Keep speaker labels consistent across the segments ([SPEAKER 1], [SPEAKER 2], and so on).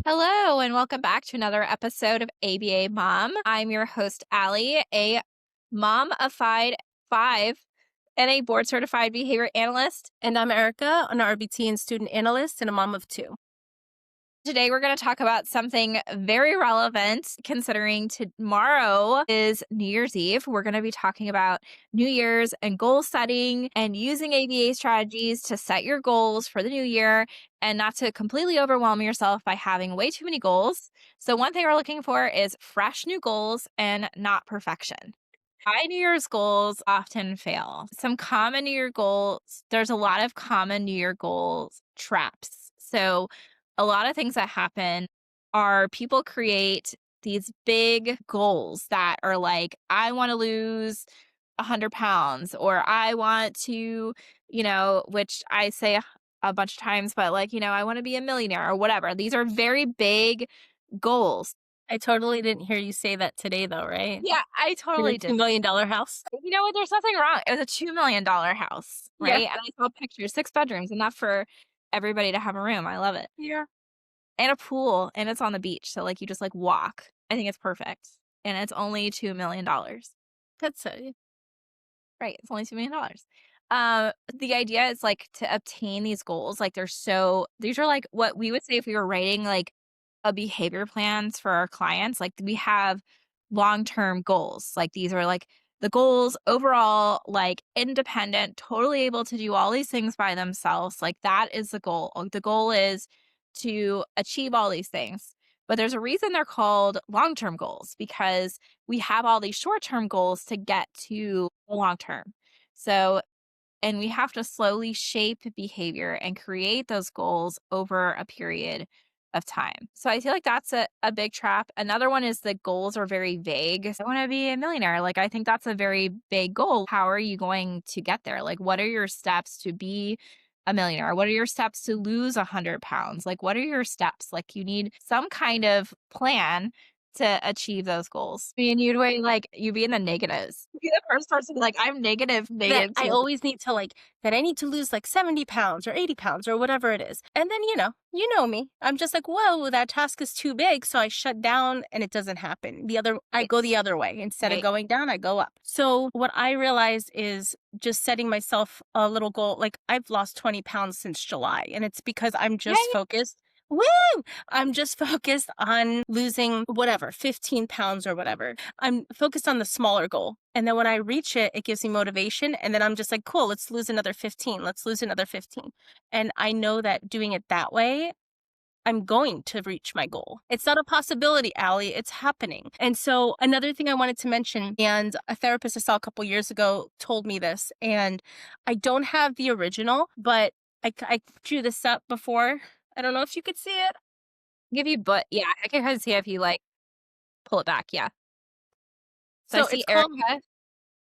[SPEAKER 1] Hello, and welcome back to another episode of ABA Mom. I'm your host, Allie, a mom of five and a board certified behavior analyst.
[SPEAKER 2] And I'm Erica, an RBT and student analyst and a mom of two.
[SPEAKER 1] Today, we're going to talk about something very relevant considering tomorrow is New Year's Eve. We're going to be talking about New Year's and goal setting and using ABA strategies to set your goals for the new year and not to completely overwhelm yourself by having way too many goals. So, one thing we're looking for is fresh new goals and not perfection. My New Year's goals often fail. Some common New Year goals, there's a lot of common New Year goals traps. So, a lot of things that happen are people create these big goals that are like, I want to lose 100 pounds, or I want to, which I say a bunch of times, but like, I want to be a millionaire or whatever. These are very big goals.
[SPEAKER 2] I totally didn't hear you say that today, though, right?
[SPEAKER 1] Yeah, I
[SPEAKER 2] In a
[SPEAKER 1] totally
[SPEAKER 2] $2
[SPEAKER 1] did.
[SPEAKER 2] million house?
[SPEAKER 1] You know what? There's nothing wrong. It was a $2 million house,
[SPEAKER 2] Yeah.
[SPEAKER 1] right? And I saw pictures, 6 bedrooms, enough for everybody to have a room. I love it.
[SPEAKER 2] Yeah.
[SPEAKER 1] And a pool, and it's on the beach. So, like, you just like walk. I think it's perfect. And it's only $2 million.
[SPEAKER 2] That's it.
[SPEAKER 1] Right. It's only $2 million. The idea is like to obtain these goals. Like, these are like what we would say if we were writing like a behavior plans for our clients. Like, we have long-term goals. Like, these are like the goals overall, like independent, totally able to do all these things by themselves. Like, that is the goal. The goal is to achieve all these things. But there's a reason they're called long-term goals, because we have all these short-term goals to get to the long term. So, and we have to slowly shape behavior and create those goals over a period of time. So I feel like that's a big trap. Another one is the goals are very vague. I want to be a millionaire. Like, I think that's a very big goal. How are you going to get there? Like, what are your steps to be a millionaire? What are your steps to lose 100 pounds? Like, what are your steps? Like, you need some kind of plan to achieve those goals. I mean, you'd be in the negatives. You'd be the first person to be like, I'm negative,
[SPEAKER 2] That
[SPEAKER 1] negative
[SPEAKER 2] I
[SPEAKER 1] 2.
[SPEAKER 2] always need to that I need to lose 70 pounds or 80 pounds or whatever it is. And then, you know me. I'm just like, whoa, that task is too big. So I shut down and it doesn't happen. I go the other way. Instead of
[SPEAKER 1] Right.
[SPEAKER 2] going down, I go up. So what I realized is just setting myself a little goal. Like, I've lost 20 pounds since July, and it's because I'm just
[SPEAKER 1] Yay!
[SPEAKER 2] focused. Woo! I'm just focused on losing whatever, 15 pounds or whatever. I'm focused on the smaller goal. And then when I reach it, it gives me motivation. And then I'm just like, cool, let's lose another 15. Let's lose another 15. And I know that doing it that way, I'm going to reach my goal. It's not a possibility, Allie. It's happening. And so another thing I wanted to mention, and a therapist I saw a couple years ago told me this, and I don't have the original, but I drew this up before. I don't know if you could see it.
[SPEAKER 1] Yeah, I can kind of see if you like pull it back. Yeah. So I
[SPEAKER 2] So
[SPEAKER 1] see
[SPEAKER 2] it's called
[SPEAKER 1] Erica.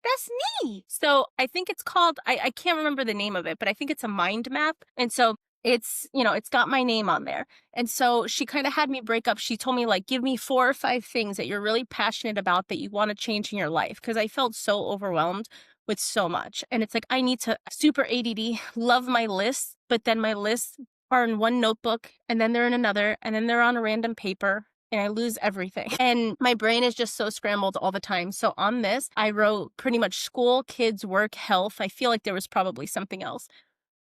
[SPEAKER 2] That's me. So I think it's called, I can't remember the name of it, but I think it's a mind map. And so it's got my name on there. And so she kind of had me break up. She told me, like, give me 4 or 5 things that you're really passionate about that you want to change in your life. Cause I felt so overwhelmed with so much. And it's like, I need to super ADD, love my lists, but then my lists are in one notebook and then they're in another and then they're on a random paper and I lose everything. And my brain is just so scrambled all the time. So on this, I wrote pretty much school, kids, work, health. I feel like there was probably something else.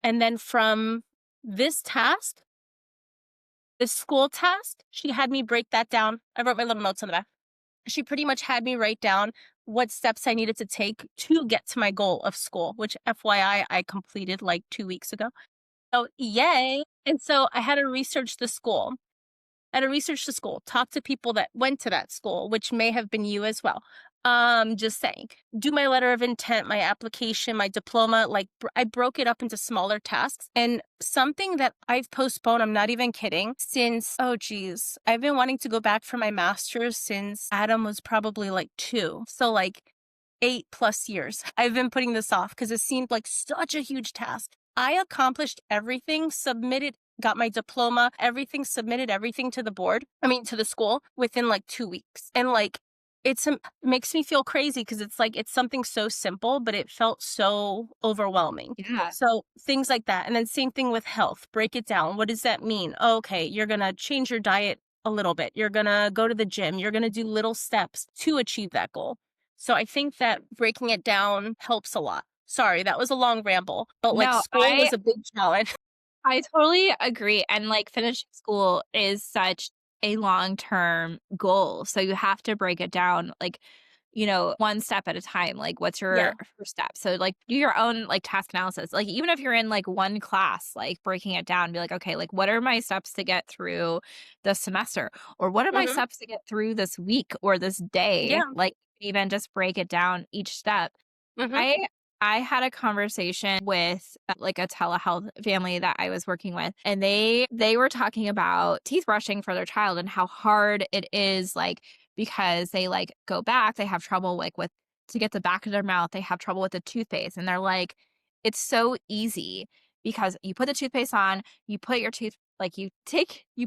[SPEAKER 2] And then from this task, this school task, she had me break that down. I wrote my little notes on the back. She pretty much had me write down what steps I needed to take to get to my goal of school, which FYI, I completed like 2 weeks ago. So yay. And so I had to research the school. Talk to people that went to that school, which may have been you as well. Just saying, do my letter of intent, my application, my diploma. Like, I broke it up into smaller tasks, and something that I've postponed, I'm not even kidding, since, oh geez, I've been wanting to go back for my master's since Adam was probably like 2. So like 8+ years. I've been putting this off because it seemed like such a huge task. I accomplished everything, got my diploma, everything, submitted everything to the board, to the school within like 2 weeks. And like, makes me feel crazy because it's like it's something so simple, but it felt so overwhelming.
[SPEAKER 1] Yeah.
[SPEAKER 2] So things like that. And then same thing with health. Break it down. What does that mean? Oh, okay, you're gonna change your diet a little bit. You're gonna go to the gym. You're gonna do little steps to achieve that goal. So I think that breaking it down helps a lot. Sorry, that was a long ramble, but like
[SPEAKER 1] No,
[SPEAKER 2] school was a big challenge.
[SPEAKER 1] I totally agree, and, like, finishing school is such a long-term goal, so you have to break it down, like, one step at a time, like, what's
[SPEAKER 2] Yeah.
[SPEAKER 1] your first step? So, like, do your own, like, task analysis, like, even if you're in, like, one class, like, breaking it down, be like, "Okay, like, what are my steps to get through the semester?" Or, "What are my
[SPEAKER 2] Hmm.
[SPEAKER 1] steps to get through this week or this day?"
[SPEAKER 2] Yeah.
[SPEAKER 1] Like, even just break it down each step.
[SPEAKER 2] Hmm.
[SPEAKER 1] I I had a conversation with, like, a telehealth family that I was working with, and they were talking about teeth brushing for their child and how hard it is, like, because they, like, go back, they have trouble, like, with to get the back of their mouth, they have trouble with the toothpaste, and they're like, "It's so easy because you put the toothpaste on, you put your tooth like, you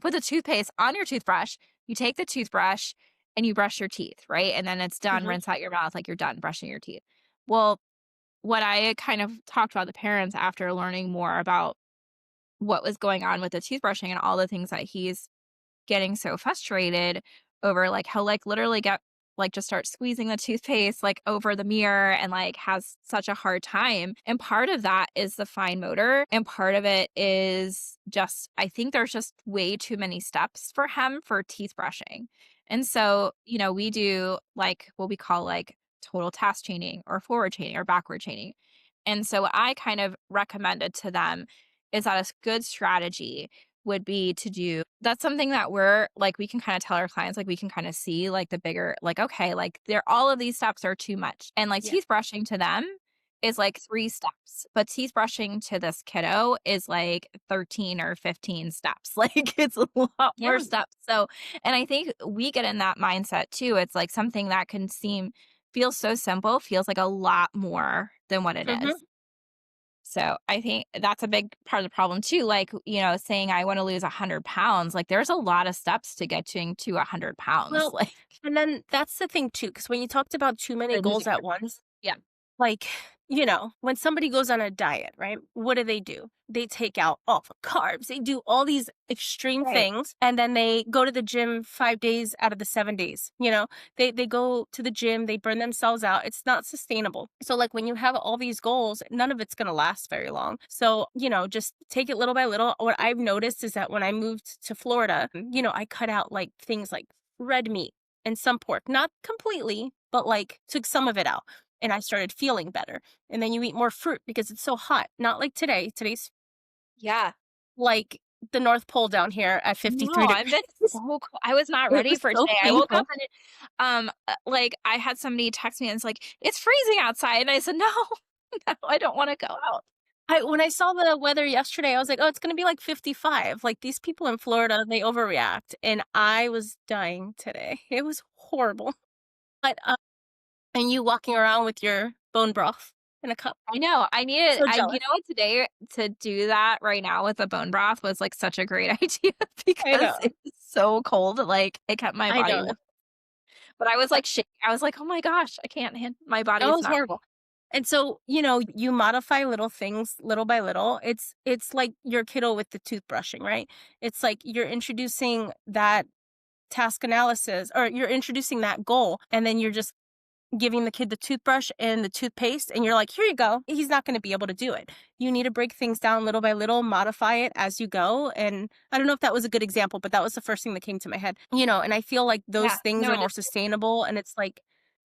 [SPEAKER 1] put the toothpaste on your toothbrush, you take the toothbrush, and you brush your teeth, right? And then it's done,
[SPEAKER 2] Hmm.
[SPEAKER 1] rinse out your mouth, like, you're done brushing your teeth." Well, what I kind of talked about the parents after learning more about what was going on with the toothbrushing and all the things that he's getting so frustrated over, like, he'll, like, literally get like, just start squeezing the toothpaste, like, over the mirror and, like, has such a hard time, and part of that is the fine motor, and part of it is just I think there's just way too many steps for him for teeth brushing, and so, we do, like, what we call, like, total task chaining or forward chaining or backward chaining, and so what I kind of recommended to them is that a good strategy would be to do that's something that we're like, we can kinda tell our clients, like, we can kinda see, like, the bigger like, okay, like, they're all of these steps are too much, and, like,
[SPEAKER 2] Yeah.
[SPEAKER 1] teeth brushing to them is, like, 3 steps, but teeth brushing to this kiddo is, like, 13 or 15 steps, like, it's a lot more
[SPEAKER 2] Yeah.
[SPEAKER 1] steps, so and I think we get in that mindset too, it's, like, something that can feel so simple, feels like a lot more than what it is.
[SPEAKER 2] Hmm.
[SPEAKER 1] So, I think that's a big part of the problem too, like, saying I wanna lose 100 pounds, like, there's a lot of steps to getting to 100 pounds,
[SPEAKER 2] Well,
[SPEAKER 1] like,
[SPEAKER 2] and then that's the thing too, because when you talked about too many
[SPEAKER 1] or
[SPEAKER 2] goals
[SPEAKER 1] losing
[SPEAKER 2] at
[SPEAKER 1] 100
[SPEAKER 2] once,
[SPEAKER 1] yeah,
[SPEAKER 2] like, when somebody goes on a diet, right? What do? They take out all the carbs, they do all these extreme
[SPEAKER 1] right,
[SPEAKER 2] things, and then they go to the gym 5 days out of the 7 days. They go to the gym, they burn themselves out. It's not sustainable. So, like, when you have all these goals, none of it's going to last very long. So, just take it little by little. What I've noticed is that when I moved to Florida, I cut out like things like red meat and some pork, not completely, but like took some of it out, and I started feeling better. And then you eat more fruit because it's so hot. Not like today. Today's
[SPEAKER 1] yeah.
[SPEAKER 2] like the North Pole down here at 53
[SPEAKER 1] No, I've been
[SPEAKER 2] degrees.
[SPEAKER 1] so I was not
[SPEAKER 2] It
[SPEAKER 1] ready
[SPEAKER 2] was
[SPEAKER 1] for
[SPEAKER 2] so
[SPEAKER 1] today. I woke up
[SPEAKER 2] painful.
[SPEAKER 1] and like, I had somebody text me and it's like, "It's freezing outside," and I said, "No, no, I don't wanna go out."
[SPEAKER 2] When I saw the weather yesterday, I was like, "Oh, it's gonna be like 55." Like, these people in Florida, they overreact, and I was dying today. It was horrible. But, and you walking around with your bone broth in a cup.
[SPEAKER 1] I know,
[SPEAKER 2] So
[SPEAKER 1] you
[SPEAKER 2] jealous.
[SPEAKER 1] know what, today to do that right now with the bone broth was, like, such a great idea
[SPEAKER 2] I
[SPEAKER 1] because
[SPEAKER 2] know.
[SPEAKER 1] it was so cold, like, it kept my
[SPEAKER 2] I
[SPEAKER 1] body
[SPEAKER 2] know.
[SPEAKER 1] warm. But I was, like, shaking. I was like, "Oh my gosh, I can't my
[SPEAKER 2] Oh, it
[SPEAKER 1] body's
[SPEAKER 2] was
[SPEAKER 1] not."
[SPEAKER 2] horrible. And so, you modify little things little by little. It's like your kiddo with the toothbrushing, right? It's like you're introducing that task analysis, or you're introducing that goal, and then you're just giving the kid the toothbrush and the toothpaste, and you're like, "Here you go." He's not going to be able to do it. You need to break things down little by little, modify it as you go. And I don't know if that was a good example, but that was the first thing that came to my head. And I feel like those
[SPEAKER 1] Yeah,
[SPEAKER 2] things
[SPEAKER 1] no,
[SPEAKER 2] are
[SPEAKER 1] it
[SPEAKER 2] more
[SPEAKER 1] is.
[SPEAKER 2] sustainable, and it's like,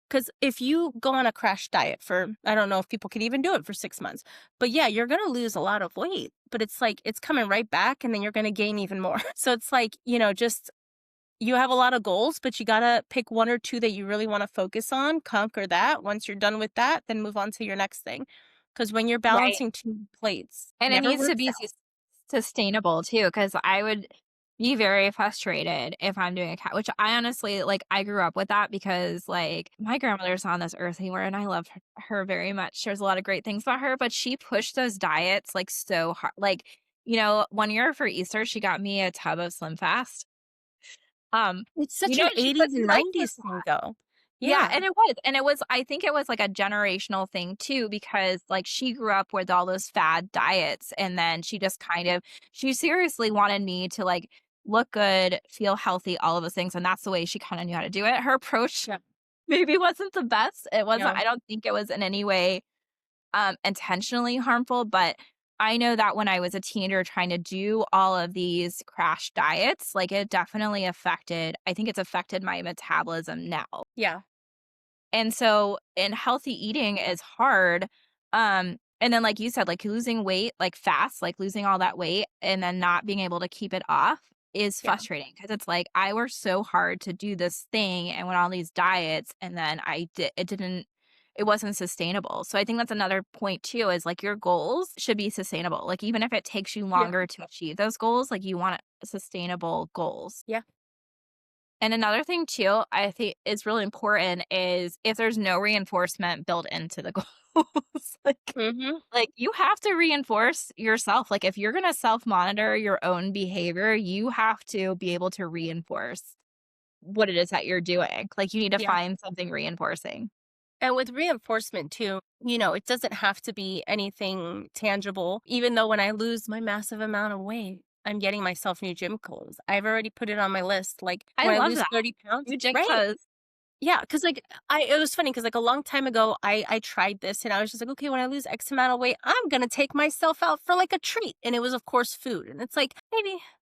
[SPEAKER 2] because if you go on a crash diet for, I don't know if people could even do it for 6 months, but yeah, you're going to lose a lot of weight, but it's like it's coming right back, and then you're going to gain even more. So it's like, just you have a lot of goals, but you gotta pick one or two that you really want to focus on, conquer that. Once you're done with that, then move on to your next thing. Because when you're
[SPEAKER 1] Right.
[SPEAKER 2] balancing two plates,
[SPEAKER 1] And it
[SPEAKER 2] never
[SPEAKER 1] needs to
[SPEAKER 2] works
[SPEAKER 1] be
[SPEAKER 2] out.
[SPEAKER 1] sustainable too, because I would be very frustrated if I'm doing a cat which I honestly like, I grew up with that because, like, my grandmother's not on this earth anymore, and I love her very much. There's a lot of great things about her, but she pushed those diets, like, so hard. Like, one year for Easter, she got me a tub of Slim Fast. Um,
[SPEAKER 2] It's such an
[SPEAKER 1] she puts
[SPEAKER 2] 80s
[SPEAKER 1] me,
[SPEAKER 2] and
[SPEAKER 1] like,
[SPEAKER 2] 90s thing, though.
[SPEAKER 1] Yeah,
[SPEAKER 2] Yeah.
[SPEAKER 1] and it was I think it was, like, a generational thing too because, like, she grew up with all those fad diets, and then she just kind of she seriously wanted me to, like, look good, feel healthy, all of those things, and that's the way she kinda knew how to do it. Her approach
[SPEAKER 2] Yeah.
[SPEAKER 1] maybe wasn't the best. It wasn't
[SPEAKER 2] No.
[SPEAKER 1] I don't think it was in any way, intentionally harmful, but I know that when I was a teenager trying to do all of these crash diets, like, it definitely affected I think it's affected my metabolism now.
[SPEAKER 2] Yeah.
[SPEAKER 1] And so and healthy eating is hard, and then like you said, like losing weight, like fast, like losing all that weight and then not being able to keep it off is
[SPEAKER 2] Yeah.
[SPEAKER 1] frustrating because it's like I worked so hard to do this thing and went on these diets and then it wasn't sustainable. So I think that's another point too is like your goals should be sustainable. Like even if it takes you
[SPEAKER 2] Yeah.
[SPEAKER 1] longer to achieve those goals, like you want sustainable goals.
[SPEAKER 2] Yeah.
[SPEAKER 1] And another thing too, I think is really important is if there's no reinforcement built into the goals,
[SPEAKER 2] Mhm.
[SPEAKER 1] like you have to reinforce yourself. Like if you're gonna self-monitor your own behavior, you have to be able to reinforce what it is that you're doing. Like you need to
[SPEAKER 2] Yeah.
[SPEAKER 1] find something reinforcing.
[SPEAKER 2] And with reinforcement too, it doesn't have to be anything tangible. Even though when I lose my massive amount of weight, I'm getting myself new gym clothes. I've already put it on my list. Like
[SPEAKER 1] I
[SPEAKER 2] when I
[SPEAKER 1] love
[SPEAKER 2] lose
[SPEAKER 1] that.
[SPEAKER 2] 30 pounds,
[SPEAKER 1] New gym
[SPEAKER 2] right?
[SPEAKER 1] clothes.
[SPEAKER 2] Yeah, because like it was funny because like a long time ago I tried this and I was just like, okay, when I lose X amount of weight, I'm gonna take myself out for like a treat. And it was of course food. And it's like,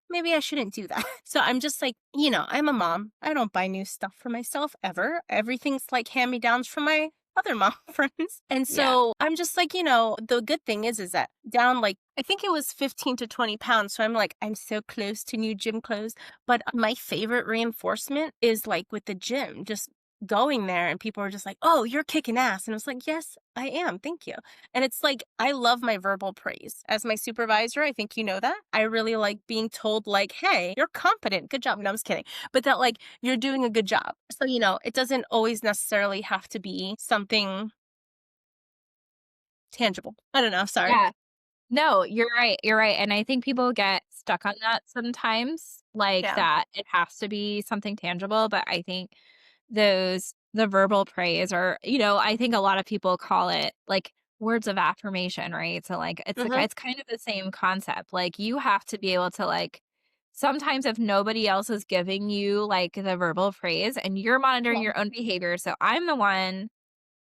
[SPEAKER 2] maybe I shouldn't do that. So I'm just like, I'm a mom. I don't buy new stuff for myself ever. Everything's like hand-me-downs from my other mom friends. And
[SPEAKER 1] Yeah.
[SPEAKER 2] so I'm just like, the good thing is that down like I think it was 15 to 20 pounds. So I'm like, I'm so close to new gym clothes. But my favorite reinforcement is like with the gym, just going there and people are just like, "Oh, you're kicking ass." And I was like, "Yes, I am. Thank you." And it's like I love my verbal praise. As my supervisor, I think you know that. I really like being told like, "Hey, you're competent. Good job." No, I'm just kidding. But that like you're doing a good job. So, it doesn't always necessarily have to be something tangible. I don't know, sorry.
[SPEAKER 1] Yeah. No, you're right, and I think people get stuck on that sometimes, like,
[SPEAKER 2] Yeah.
[SPEAKER 1] that it has to be something tangible, but I think the verbal praise or, I think a lot of people call it, like, words of affirmation, right? So,
[SPEAKER 2] Mhm.
[SPEAKER 1] it's kind of the same concept, like, you have to be able to, like sometimes if nobody else is giving you, like, the verbal praise and you're monitoring
[SPEAKER 2] Yeah.
[SPEAKER 1] your own behavior, so I'm the one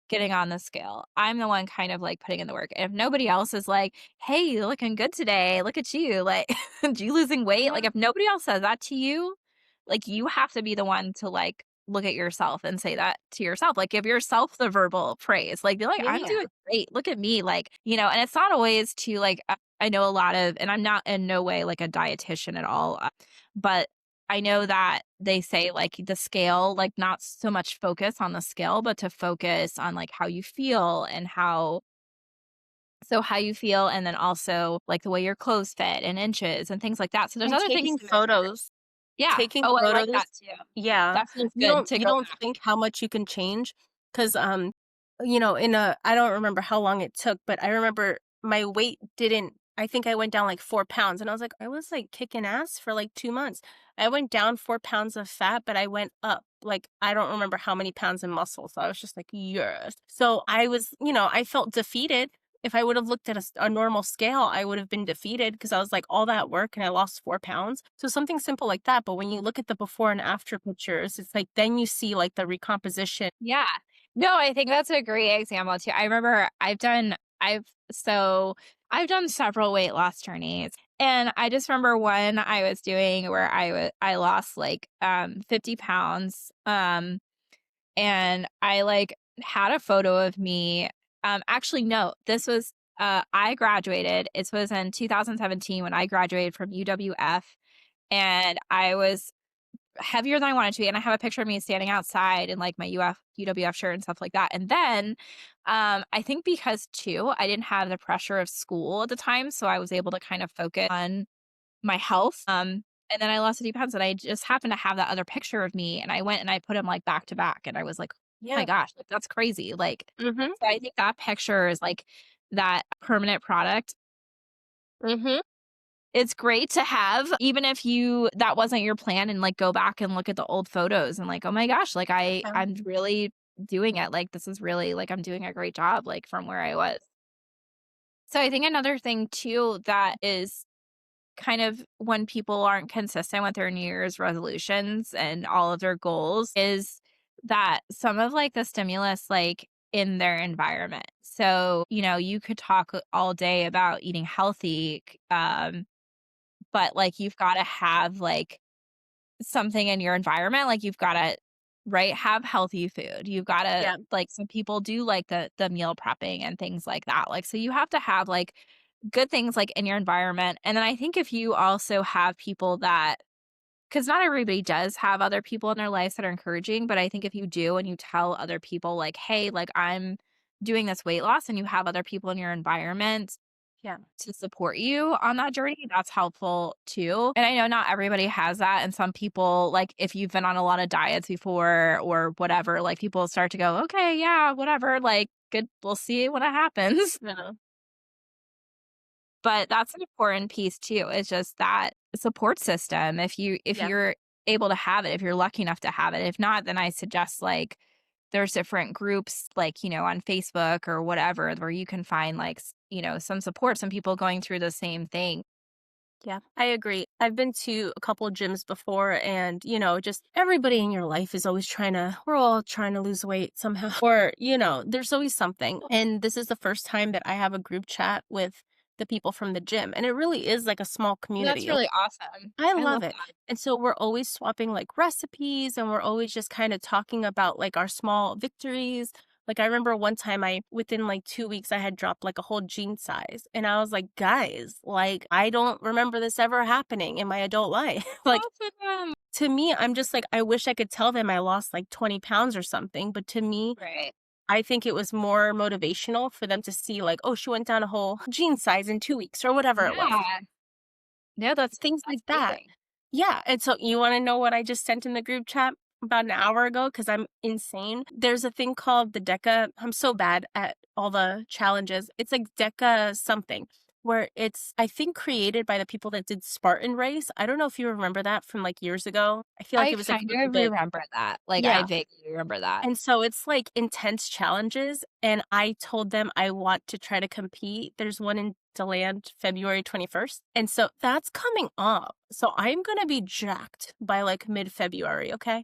[SPEAKER 1] getting on the scale. I'm the one kind of, like, putting in the work. And if nobody else is like, "Hey, you're looking good today. Look at you. Like, you losing weight?"
[SPEAKER 2] Yeah.
[SPEAKER 1] Like, if nobody else says that to you, like, you have to be the one to, like, look at yourself and say that to yourself. Like, give yourself the verbal praise. Like, be like, "I'm
[SPEAKER 2] Yeah.
[SPEAKER 1] doing great. Look at me." Like, and it's not always to, like I know a lot of and I'm not in no way, like, a dietitian at all, but I know that they say, like, the scale, like, not so much focus on the scale, but to focus on, like, how you feel and how you feel, and then also, like, the way your clothes fit and inches and things like that. So there's
[SPEAKER 2] And
[SPEAKER 1] other things
[SPEAKER 2] taking
[SPEAKER 1] to measure.
[SPEAKER 2] photos.
[SPEAKER 1] Yeah.
[SPEAKER 2] Taking
[SPEAKER 1] Oh, I like
[SPEAKER 2] photos.
[SPEAKER 1] that too.
[SPEAKER 2] Yeah.
[SPEAKER 1] That feels
[SPEAKER 2] You
[SPEAKER 1] good
[SPEAKER 2] don't
[SPEAKER 1] to
[SPEAKER 2] you
[SPEAKER 1] go
[SPEAKER 2] don't
[SPEAKER 1] back.
[SPEAKER 2] think how much you can change because in a I don't remember how long it took, but I remember my weight didn't I think I went down like 4 pounds, and I was like, "I was, like, kicking ass for, like, 2 months." I went down 4 pounds of fat, but I went up, like, I don't remember how many pounds in muscle, so I was just like, "Yes." So I was I felt defeated. If I would have looked at a normal scale, I would have been defeated because I was like, all that work and I lost 4 pounds. So something simple like that, but when you look at the before and after pictures, it's like then you see, like, the recomposition.
[SPEAKER 1] Yeah. No, I think that's a great example too. I remember I've done several weight loss journeys, and I just remember one I was doing where I lost, like, 50 pounds, and I, like, had a photo of me actually, no, this was, I graduated. It was in 2017 when I graduated from UWF, and I was heavier than I wanted to be, and I have a picture of me standing outside in, like, my UWF shirt and stuff like that, and then, I think because too, I didn't have the pressure of school at the time, so I was able to kind of focus on my health, and then I lost 50 pounds, and I just happened to have that other picture of me, and I went and I put them like, back to back, and I was like, "Oh my
[SPEAKER 2] Yeah.
[SPEAKER 1] gosh, like, that's crazy," like,
[SPEAKER 2] Mhm.
[SPEAKER 1] so I think that picture is, like, that permanent product
[SPEAKER 2] Mhm.
[SPEAKER 1] it's great to have, even if you that wasn't your plan and, like, go back and look at the old photos and like, "Oh my gosh, like,
[SPEAKER 2] Yeah.
[SPEAKER 1] I'm really doing it, like, this is really like, I'm doing a great job, like, from where I was." So I think another thing too that is kind of when people aren't consistent with their New Year's resolutions and all of their goals is that some of like the stimulus, like in their environment. So, you could talk all day about eating healthy, but like you've got to have like something in your environment. Like you've got to, right, have healthy food. You've got to,
[SPEAKER 2] Yeah.
[SPEAKER 1] like, some people do like the meal prepping and things like that. Like, so you have to have like good things like in your environment. And then I think if you also have people that, because not everybody does have other people in their lives that are encouraging, but I think if you do and you tell other people, like, hey, like, I'm doing this weight loss, and you have other people in your environment
[SPEAKER 2] Yeah.
[SPEAKER 1] to support you on that journey, that's helpful too. And I know not everybody has that. And some people, like, if you've been on a lot of diets before or whatever, like, people start to go, okay, yeah, whatever, like, good, we'll see when it happens.
[SPEAKER 2] Yeah.
[SPEAKER 1] But that's an important piece too, is just that support system. If
[SPEAKER 2] Yeah.
[SPEAKER 1] you're able to have it, if you're lucky enough to have it. If not, then I suggest like there's different groups like, on Facebook or whatever where you can find like, some support, some people going through the same thing.
[SPEAKER 2] Yeah, I agree. I've been to a couple of gyms before, and just everybody in your life is always we're all trying to lose weight somehow. Or, there's always something. And this is the first time that I have a group chat with the people from the gym. And it really is like a small
[SPEAKER 1] That's
[SPEAKER 2] community.
[SPEAKER 1] really awesome.
[SPEAKER 2] I
[SPEAKER 1] I
[SPEAKER 2] love
[SPEAKER 1] love
[SPEAKER 2] it.
[SPEAKER 1] that.
[SPEAKER 2] And so we're always swapping like recipes, and we're always just kind of talking about like our small victories. Like I remember one time within like 2 weeks, I had dropped like a whole jean size. And I was like, guys, like I don't remember this ever happening in my adult life. Like
[SPEAKER 1] Awesome.
[SPEAKER 2] to me, I'm just like, I wish I could tell them I lost like 20 pounds or something. But to me,
[SPEAKER 1] Right.
[SPEAKER 2] I think it was more motivational for them to see like, oh, she went down a whole jean size in 2 weeks or whatever it was.
[SPEAKER 1] Yeah. No,
[SPEAKER 2] Things
[SPEAKER 1] that's
[SPEAKER 2] like that.
[SPEAKER 1] amazing.
[SPEAKER 2] Yeah, and so you wanna know what I just sent in the group chat about an hour ago? Because 'Cause I'm insane. There's a thing called the Deca. I'm so bad at all the challenges. It's like Deca something, where it's, I think, created by the people that did Spartan Race. I don't know if you remember that from, like, years ago. I feel like
[SPEAKER 1] I
[SPEAKER 2] it was, like,
[SPEAKER 1] kind
[SPEAKER 2] really
[SPEAKER 1] of
[SPEAKER 2] big.
[SPEAKER 1] remember that. Like I
[SPEAKER 2] Yeah.
[SPEAKER 1] vaguely remember that.
[SPEAKER 2] And so it's like intense challenges, and I told them I want to try to compete. There's one in Deland February 21st. And so that's coming up. So I'm going to be jacked by like mid-February, okay?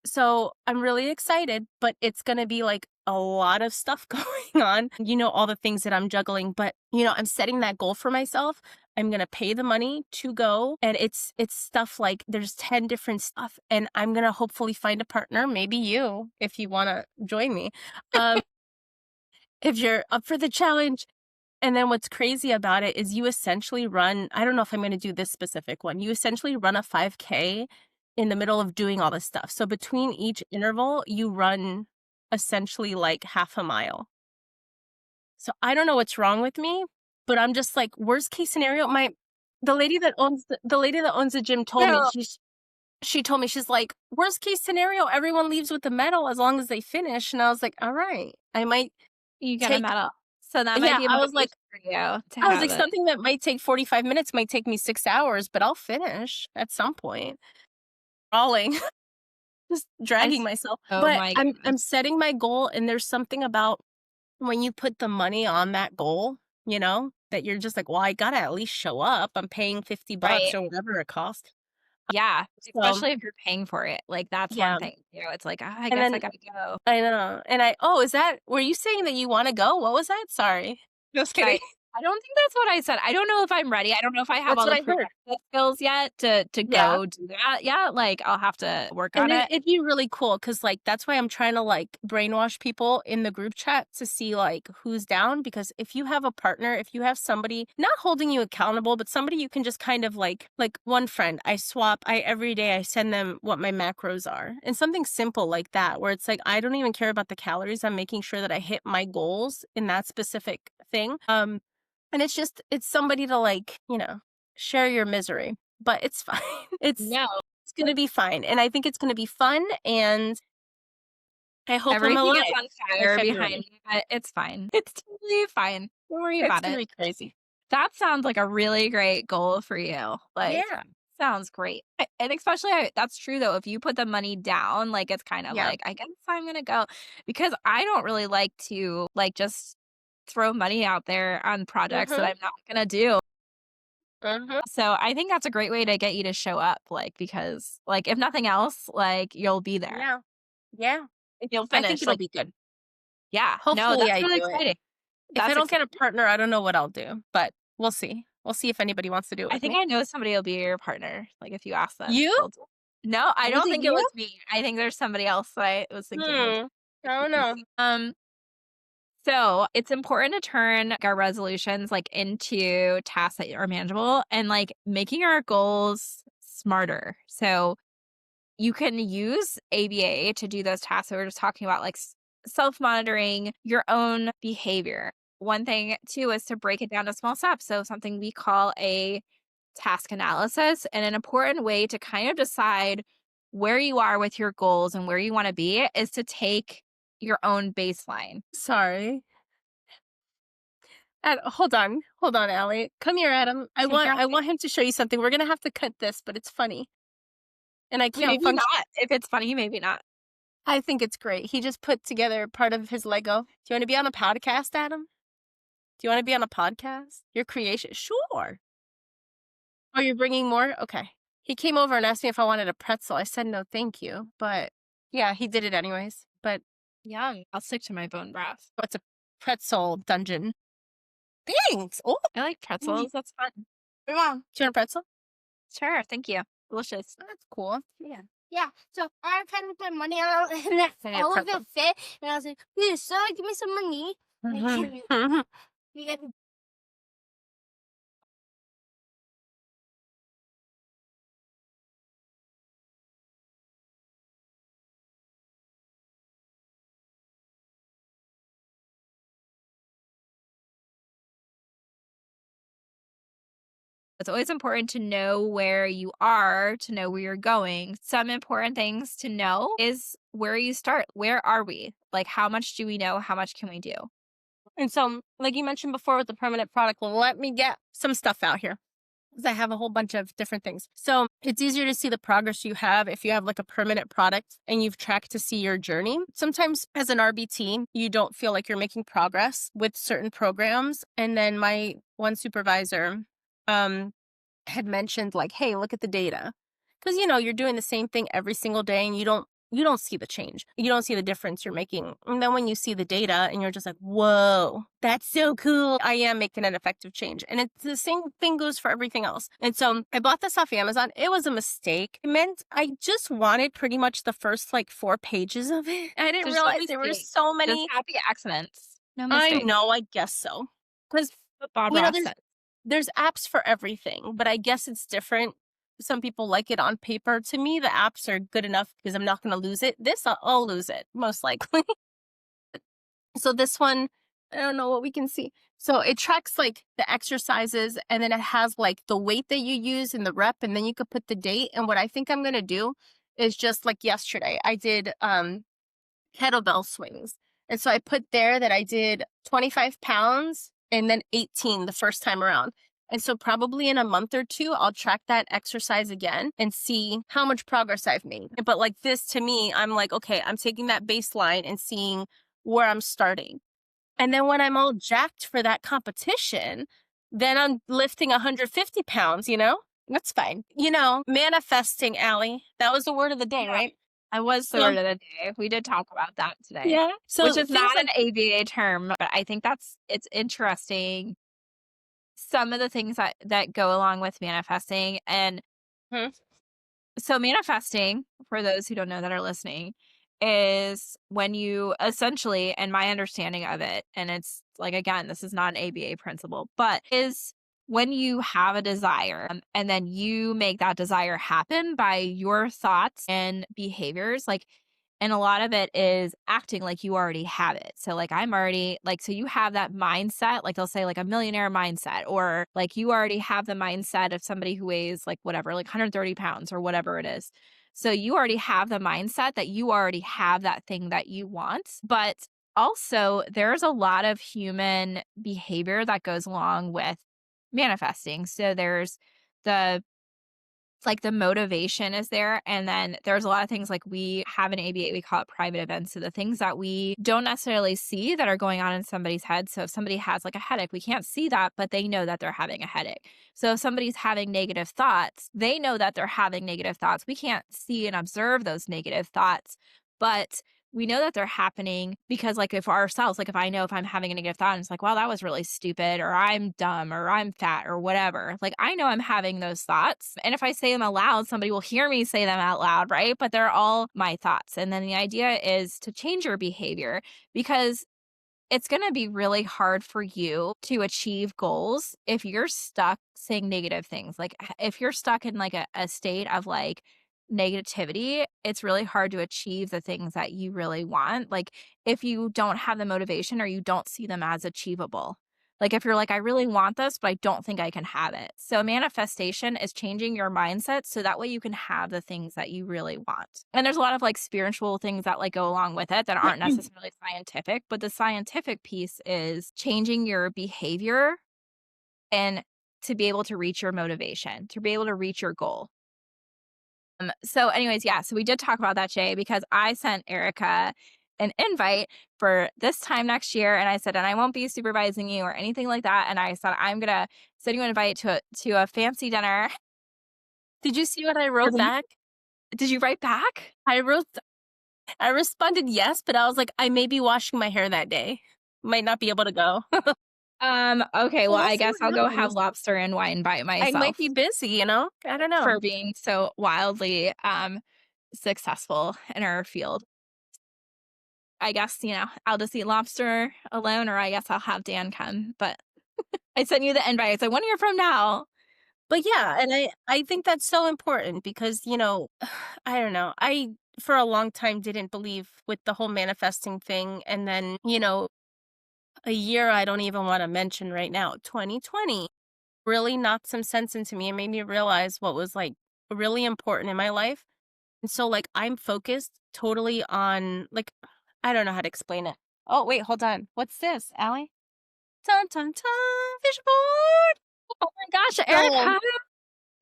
[SPEAKER 2] So I'm really excited, but it's going to be like a lot of stuff going on. All the things that I'm juggling, but I'm setting that goal for myself. I'm going to pay the money to go, and it's stuff like there's 10 different stuff, and I'm going to hopefully find a partner, maybe you if you want to join me. Um if you're up for the challenge. And then what's crazy about it is you essentially run, I don't know if I'm going to do this specific one. You essentially run a 5K in the middle of doing all this stuff. So between each interval, you run essentially like half a mile. So I don't know what's wrong with me, but I'm just like, worst case scenario, the lady that owns the lady that owns the gym told me,
[SPEAKER 1] No,
[SPEAKER 2] she told me, she's like, worst case scenario, everyone leaves with a medal as long as they finish. And I was like, all right, I might
[SPEAKER 1] you get a
[SPEAKER 2] take,
[SPEAKER 1] medal. So that might
[SPEAKER 2] yeah,
[SPEAKER 1] be a motivation for you to
[SPEAKER 2] I was
[SPEAKER 1] have
[SPEAKER 2] like,
[SPEAKER 1] it.
[SPEAKER 2] something that might take 45 minutes might take me 6 hours, but I'll finish at some point. Crawling, just
[SPEAKER 1] I
[SPEAKER 2] dragging
[SPEAKER 1] s
[SPEAKER 2] myself.
[SPEAKER 1] Oh
[SPEAKER 2] But
[SPEAKER 1] my
[SPEAKER 2] I'm
[SPEAKER 1] goodness.
[SPEAKER 2] setting my goal, and there's something about when you put the money on that goal, that you're just like, well, I gotta at least show up. I'm paying $50
[SPEAKER 1] Right.
[SPEAKER 2] or whatever it costs.
[SPEAKER 1] Yeah,
[SPEAKER 2] So
[SPEAKER 1] especially if you're paying for it, like, that's one
[SPEAKER 2] yeah.
[SPEAKER 1] thing, it's like, "Ah, I
[SPEAKER 2] And
[SPEAKER 1] guess I
[SPEAKER 2] then
[SPEAKER 1] gotta go."
[SPEAKER 2] I know. And is that, were you saying that you want to go? What was that? Sorry. Just kidding.
[SPEAKER 1] Sorry. I don't think that's what I said. I don't know if I'm ready. I don't know if I have
[SPEAKER 2] That's
[SPEAKER 1] all
[SPEAKER 2] what
[SPEAKER 1] the
[SPEAKER 2] I heard.
[SPEAKER 1] prerequisite skills yet to
[SPEAKER 2] Yeah.
[SPEAKER 1] go do that yet, like, I'll have to work
[SPEAKER 2] And
[SPEAKER 1] on it.
[SPEAKER 2] it'd be really cool because, like, that's why I'm trying to, like, brainwash people in the group chat to see, like, who's down. Because if you have a partner, if you have somebody not holding you accountable, but somebody you can just kind of like one friend, every day I send them what my macros are. And something simple like that, where it's like, I don't even care about the calories. I'm making sure that I hit my goals in that specific thing. And it's somebody to, like, share your misery, but it's fine.
[SPEAKER 1] No,
[SPEAKER 2] It's gonna be fine, and I think it's gonna be fun, and I hope I'm
[SPEAKER 1] everything is
[SPEAKER 2] alive
[SPEAKER 1] on
[SPEAKER 2] by
[SPEAKER 1] fire behind
[SPEAKER 2] February.
[SPEAKER 1] me, but it's fine. It's totally fine. Don't worry
[SPEAKER 2] It's
[SPEAKER 1] about
[SPEAKER 2] gonna
[SPEAKER 1] it.
[SPEAKER 2] be crazy.
[SPEAKER 1] That sounds like a really great goal for you. Like,
[SPEAKER 2] Yeah.
[SPEAKER 1] sounds great. And especially that's true though. If you put the money down, like it's kind of
[SPEAKER 2] Yeah.
[SPEAKER 1] like, I guess I'm gonna go because I don't really like to like just throw money out there on projects that
[SPEAKER 2] Mhm.
[SPEAKER 1] I'm not gonna do.
[SPEAKER 2] Mhm.
[SPEAKER 1] So I think that's a great way to get you to show up, like because like if nothing else, like you'll be there.
[SPEAKER 2] Yeah. Yeah.
[SPEAKER 1] If you'll
[SPEAKER 2] I think
[SPEAKER 1] finish.
[SPEAKER 2] it'll
[SPEAKER 1] Like,
[SPEAKER 2] be good.
[SPEAKER 1] yeah, no,
[SPEAKER 2] Hopefully
[SPEAKER 1] that's
[SPEAKER 2] I
[SPEAKER 1] really
[SPEAKER 2] do it.
[SPEAKER 1] exciting.
[SPEAKER 2] If I
[SPEAKER 1] That's
[SPEAKER 2] don't get a
[SPEAKER 1] exciting.
[SPEAKER 2] partner, I don't know what I'll do, but we'll see. We'll see if anybody wants to do it
[SPEAKER 1] I
[SPEAKER 2] with
[SPEAKER 1] think
[SPEAKER 2] me.
[SPEAKER 1] I know somebody will be your partner. Like if you ask them,
[SPEAKER 2] You?
[SPEAKER 1] they'll do. No, I
[SPEAKER 2] Was
[SPEAKER 1] don't
[SPEAKER 2] it
[SPEAKER 1] think it
[SPEAKER 2] you?
[SPEAKER 1] was me. I think there's somebody else that I was thinking would
[SPEAKER 2] Hmm. I
[SPEAKER 1] be
[SPEAKER 2] don't know.
[SPEAKER 1] easy. So it's important to turn like, our resolutions like into tasks that are manageable and like making our goals smarter. So you can use ABA to do those tasks that we were just talking about, like self monitoring your own behavior. One thing too is to break it down to small steps. So something we call a task analysis and an important way to kind of decide where you are with your goals and where you want to be is to take your own baseline.
[SPEAKER 2] Sorry. Hold on, Allie. Come here, Adam. I
[SPEAKER 1] Take
[SPEAKER 2] want
[SPEAKER 1] your own
[SPEAKER 2] I want him to show you something. We're gonna have to cut this, but it's funny, and I can't
[SPEAKER 1] maybe
[SPEAKER 2] function.
[SPEAKER 1] not. If it's funny, maybe not.
[SPEAKER 2] I think it's great. He just put together part of his Lego. Do you want to be on a podcast, Adam? Do you want to be on a podcast? Your creation? Sure. Oh, you're bringing more? Okay. He came over and asked me if I wanted a pretzel. I said no, thank you. But yeah, he did it anyways. But
[SPEAKER 1] Yum. I'll stick to my bone broth.
[SPEAKER 2] what's a pretzel dungeon? Thanks. Oh,
[SPEAKER 1] I like
[SPEAKER 2] do
[SPEAKER 1] pretzels. That's fun.
[SPEAKER 2] you want a pretzel?
[SPEAKER 1] Sure. Thank you. Delicious.
[SPEAKER 2] That's cool.
[SPEAKER 3] Yeah. Yeah. So I tried to put money out and then
[SPEAKER 2] I need a
[SPEAKER 3] all of
[SPEAKER 2] pretzel.
[SPEAKER 3] it fit. And I was like, please, sir, give me some money. Like, you get
[SPEAKER 1] It's always important to know where you are, to know where you're going. Some important things to know is where you start. Where are we? Like, how much do we know? How much can we do?
[SPEAKER 2] And so, like you mentioned before with the permanent product, well, let me get some stuff out here because I have a whole bunch of different things. So it's easier to see the progress you have if you have like a permanent product and you've tracked to see your journey. Sometimes as an RBT, you don't feel like you're making progress with certain programs. And then my one supervisor had mentioned like, hey, look at the data. Because you're doing the same thing every single day and you don't see the change. You don't see the difference you're making. And then when you see the data and you're just like, whoa, that's so cool. I am making an effective change. And it's the same thing goes for everything else. And so I bought this off Amazon. It was a mistake. It meant I just wanted pretty much the first like 4 pages of it. I didn't
[SPEAKER 1] There's no
[SPEAKER 2] realize there were
[SPEAKER 1] mistake.
[SPEAKER 2] so
[SPEAKER 1] Just
[SPEAKER 2] many.
[SPEAKER 1] happy accidents. No
[SPEAKER 2] I
[SPEAKER 1] mistake.
[SPEAKER 2] know, I guess so. Because
[SPEAKER 1] What Bob
[SPEAKER 2] you know,
[SPEAKER 1] Ross
[SPEAKER 2] there's
[SPEAKER 1] said.
[SPEAKER 2] there's apps for everything, but I guess it's different. Some people like it on paper. To me, the apps are good enough because I'm not going to lose it. This, I'll lose it, most likely. So this one, I don't know what we can see. So it tracks like the exercises and then it has like the weight that you use and the rep, and then you could put the date. And what I think I'm going to do is just like yesterday, I did kettlebell swings. And so I put there that I did 25 pounds and then 18 the first time around. And so probably in a month or two, I'll track that exercise again and see how much progress I've made. But like this to me, I'm like, okay, I'm taking that baseline and seeing where I'm starting. And then when I'm all jacked for that competition, then I'm lifting 150 pounds, That's fine. Manifesting, Allie. That was the word of the day,
[SPEAKER 1] Yeah.
[SPEAKER 2] right?
[SPEAKER 1] I was the
[SPEAKER 2] So,
[SPEAKER 1] word of the day. We did talk about that today,
[SPEAKER 2] yeah.
[SPEAKER 1] which
[SPEAKER 2] So
[SPEAKER 1] is
[SPEAKER 2] things
[SPEAKER 1] not an
[SPEAKER 2] like,
[SPEAKER 1] ABA term, but I think it's interesting. Some of the things that go along with manifesting and
[SPEAKER 2] hmm,
[SPEAKER 1] so manifesting, for those who don't know that are listening, is when you essentially, and my understanding of it, and it's like, again, this is not an ABA principle, but is when you have a desire and then you make that desire happen by your thoughts and behaviors. Like, and a lot of it is acting like you already have it. So, like, I'm already, like, so you have that mindset, like, they'll say, like, a millionaire mindset, or like you already have the mindset of somebody who weighs, like, whatever, like 130 pounds or whatever it is. So, you already have the mindset that you already have that thing that you want. But also, there's a lot of human behavior that goes along with manifesting. So there's the like the motivation is there. And then there's a lot of things like we have an ABA, we call it private events. So the things that we don't necessarily see that are going on in somebody's head. So if somebody has like a headache, we can't see that, but they know that they're having a headache. So if somebody's having negative thoughts, they know that they're having negative thoughts. We can't see and observe those negative thoughts, but we know that they're happening because like if ourselves, like if I know if I'm having a negative thought and it's like, wow, that was really stupid, or I'm dumb, or I'm fat, or whatever, like I know I'm having those thoughts. And if I say them aloud, somebody will hear me say them out loud, right? But they're all my thoughts. And then the idea is to change your behavior because it's going to be really hard for you to achieve goals if you're stuck saying negative things. Like if you're stuck in like a state of like negativity, it's really hard to achieve the things that you really want. Like if you don't have the motivation or you don't see them as achievable. Like if you're like, I really want this, but I don't think I can have it. So manifestation is changing your mindset so that way you can have the things that you really want. And there's a lot of like spiritual things that like go along with it that aren't necessarily scientific, but the scientific piece is changing your behavior and to be able to reach your motivation, to be able to reach your goal. So anyways, yeah, so we did talk about that, Jay, because I sent Erica an invite for this time next year. And I said, and I won't be supervising you or anything like that. And I said, I'm going to send you an invite to a fancy dinner.
[SPEAKER 2] Did you see what I wrote back?
[SPEAKER 1] Did you write back?
[SPEAKER 2] I responded yes, but I was like, I may be washing my hair that day. Might not be able to go.
[SPEAKER 1] Okay, well,
[SPEAKER 2] We'll
[SPEAKER 1] I
[SPEAKER 2] see
[SPEAKER 1] guess
[SPEAKER 2] what
[SPEAKER 1] I'll go have
[SPEAKER 2] happens.
[SPEAKER 1] lobster and wine by
[SPEAKER 2] I might
[SPEAKER 1] myself
[SPEAKER 2] be busy, you know? I don't know.
[SPEAKER 1] for being so wildly successful in our field. I guess, I'll just eat lobster alone, or I guess I'll have Dan come. But I sent you the invite. So 1 year from now.
[SPEAKER 2] But yeah, and I think that's so important because, I don't know. I for a long time didn't believe with the whole manifesting thing, and then, a year I don't even want to mention right now, 2020, really knocked some sense into me and made me realize what was like really important in my life. And so like I'm focused totally on like I don't know how to explain it. Oh, wait, hold on. What's this, Allie? Dun dun dun, vision board.
[SPEAKER 1] Oh my gosh,
[SPEAKER 2] So
[SPEAKER 1] Erica.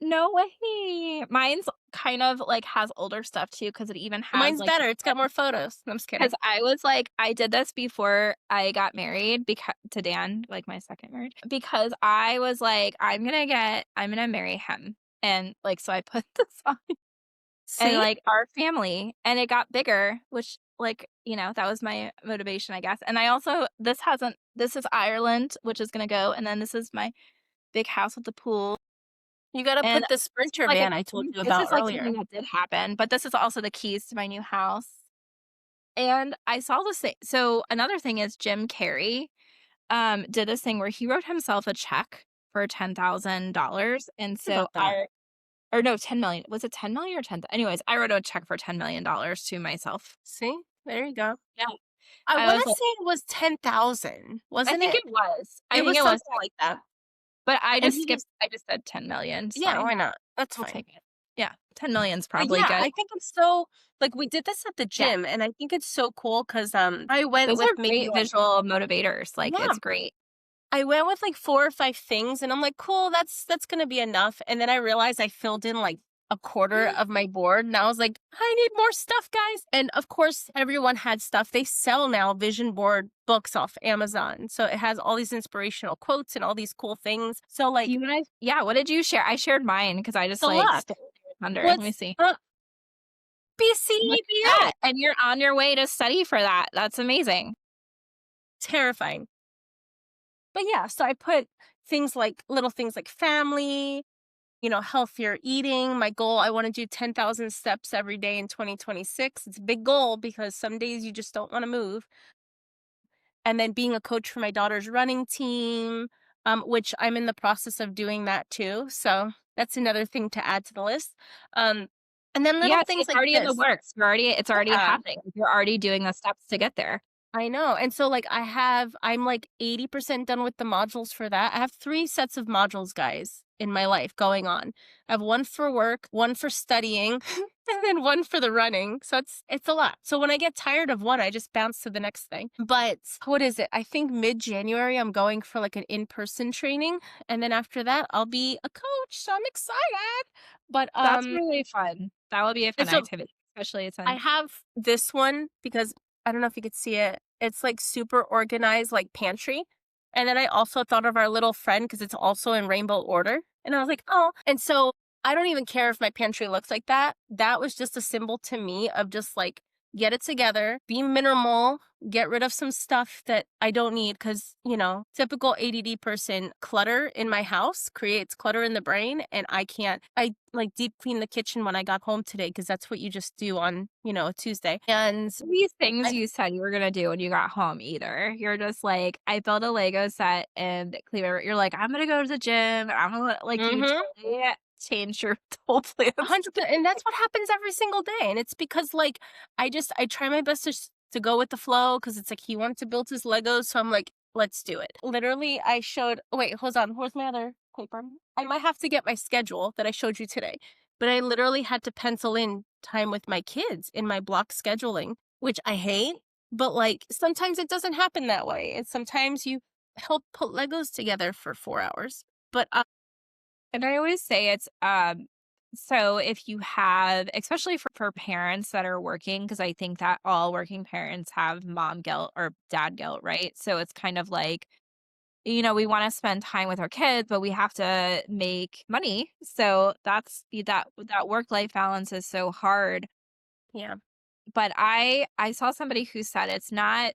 [SPEAKER 1] No way. Mine's kind of like has older stuff too, because it even has
[SPEAKER 2] mine's
[SPEAKER 1] like
[SPEAKER 2] better. It's got more photos. I'm just kidding.
[SPEAKER 1] because I was like, I did this before I got married because to Dan, like my second marriage, because I was like, I'm gonna marry him. And like, so I put this on and
[SPEAKER 2] See?
[SPEAKER 1] like our family and it got bigger, which like, that was my motivation, I guess. And I also, this is Ireland, which is gonna go. And then this is my big house with the pool.
[SPEAKER 2] You gotta
[SPEAKER 1] And
[SPEAKER 2] put the Sprinter
[SPEAKER 1] like
[SPEAKER 2] van I told you
[SPEAKER 1] this
[SPEAKER 2] about
[SPEAKER 1] is like something
[SPEAKER 2] earlier.
[SPEAKER 1] that did happen, but this is also the keys to my new house. And I saw the same. So another thing is Jim Carrey did this thing where he wrote himself a check for $10,000. And so
[SPEAKER 2] About that.
[SPEAKER 1] or no, 10 million. Was it 10 million or 10? Anyways, I wrote a check for $10 million to myself.
[SPEAKER 2] See? There you go.
[SPEAKER 1] Yeah.
[SPEAKER 2] I
[SPEAKER 1] I
[SPEAKER 2] wanna
[SPEAKER 1] was like,
[SPEAKER 2] say it was 10,000,
[SPEAKER 1] I
[SPEAKER 2] wasn't
[SPEAKER 1] think
[SPEAKER 2] it?
[SPEAKER 1] it was. I
[SPEAKER 2] It
[SPEAKER 1] think
[SPEAKER 2] was
[SPEAKER 1] it was,
[SPEAKER 2] something like that.
[SPEAKER 1] but
[SPEAKER 2] And he just
[SPEAKER 1] I just said 10 million. It's
[SPEAKER 2] yeah,
[SPEAKER 1] fine.
[SPEAKER 2] why not? That's
[SPEAKER 1] I'll
[SPEAKER 2] fine.
[SPEAKER 1] take it. Yeah. 10 million's
[SPEAKER 2] But
[SPEAKER 1] probably
[SPEAKER 2] yeah,
[SPEAKER 1] good.
[SPEAKER 2] I think it's so like, we did this at the
[SPEAKER 1] Yeah.
[SPEAKER 2] gym, and I think it's so cool because I went
[SPEAKER 1] Those
[SPEAKER 2] with
[SPEAKER 1] are
[SPEAKER 2] maybe,
[SPEAKER 1] great
[SPEAKER 2] like
[SPEAKER 1] visual motivators. Like
[SPEAKER 2] yeah,
[SPEAKER 1] it's great.
[SPEAKER 2] I went with, like, 4 or 5 things, and I'm like, "Cool, that's gonna be enough," and then I realized I filled in, like, a quarter of my board, and I was like, "I need more stuff, guys," and, of course, everyone had stuff. They sell now vision board books off Amazon, so it has all these inspirational quotes and all these cool things. So,
[SPEAKER 1] Do
[SPEAKER 2] like,
[SPEAKER 1] you guys yeah, what did you share? I shared mine because I just,
[SPEAKER 2] the
[SPEAKER 1] like,
[SPEAKER 2] luck.
[SPEAKER 1] stole your thunder. Let me
[SPEAKER 2] What's
[SPEAKER 1] see. Look at
[SPEAKER 2] BCBA?
[SPEAKER 1] that, and you're on your way to study for that. That's amazing.
[SPEAKER 2] Terrifying. But yeah, so I put little things like family, healthier eating. My goal, I want to do 10,000 steps every day in 2026. It's a big goal because some days you just don't want to move. And then being a coach for my daughter's running team, which I'm in the process of doing that too. So that's another thing to add to the list. Um, and then little
[SPEAKER 1] Yeah, see,
[SPEAKER 2] things
[SPEAKER 1] it's
[SPEAKER 2] like
[SPEAKER 1] already in the
[SPEAKER 2] this.
[SPEAKER 1] works. It's already
[SPEAKER 2] Yeah,
[SPEAKER 1] happening. You're already doing the steps to get there.
[SPEAKER 2] I know. And so like I'm like 80% done with the modules for that. I have 3 sets of modules, guys, in my life going on. I have one for work, one for studying, and then one for the running. So it's a lot. So when I get tired of one, I just bounce to the next thing. But what is it? I think mid-January I'm going for like an in-person training, and then after that I'll be a coach. So I'm excited. But
[SPEAKER 1] That's really fun. That would be a
[SPEAKER 2] and
[SPEAKER 1] fun
[SPEAKER 2] so
[SPEAKER 1] activity, especially
[SPEAKER 2] I
[SPEAKER 1] since
[SPEAKER 2] have this one because I don't know if you could see it. It's like super organized, like pantry. And then I also thought of our little friend because it's also in rainbow order. And I was like, oh. And so I don't even care if my pantry looks like that. That was just a symbol to me of just like, get it together, be minimal, get rid of some stuff that I don't need. Cause, typical ADD person, clutter in my house creates clutter in the brain. And I like deep clean the kitchen when I got home today because that's what you just do on, a Tuesday. And
[SPEAKER 1] these things
[SPEAKER 2] I,
[SPEAKER 1] you said you were gonna do when you got home either. You're just like, I built a Lego set and Cleveland. You're like, I'm gonna go to the gym. I'm gonna like you
[SPEAKER 2] mm-hmm.
[SPEAKER 1] totally changed your whole plans.
[SPEAKER 2] 100%, and that's what happens every single day, and it's because, like, I try my best to go with the flow because it's like he wanted to build his Legos, so I'm like, "Let's do it." Literally, I showed wait, hold on, where's my other paper? I might have to get my schedule that I showed you today, but I literally had to pencil in time with my kids in my block scheduling, which I hate, but, like, sometimes it doesn't happen that way, and sometimes you help put Legos together for 4 hours, but,
[SPEAKER 1] And I always say it's so if you have, especially for parents that are working, because I think that all working parents have mom guilt or dad guilt, right? So it's kind of like, we want to spend time with our kids, but we have to make money. So that work life balance is so hard.
[SPEAKER 2] yeah.
[SPEAKER 1] But I saw somebody who said it's not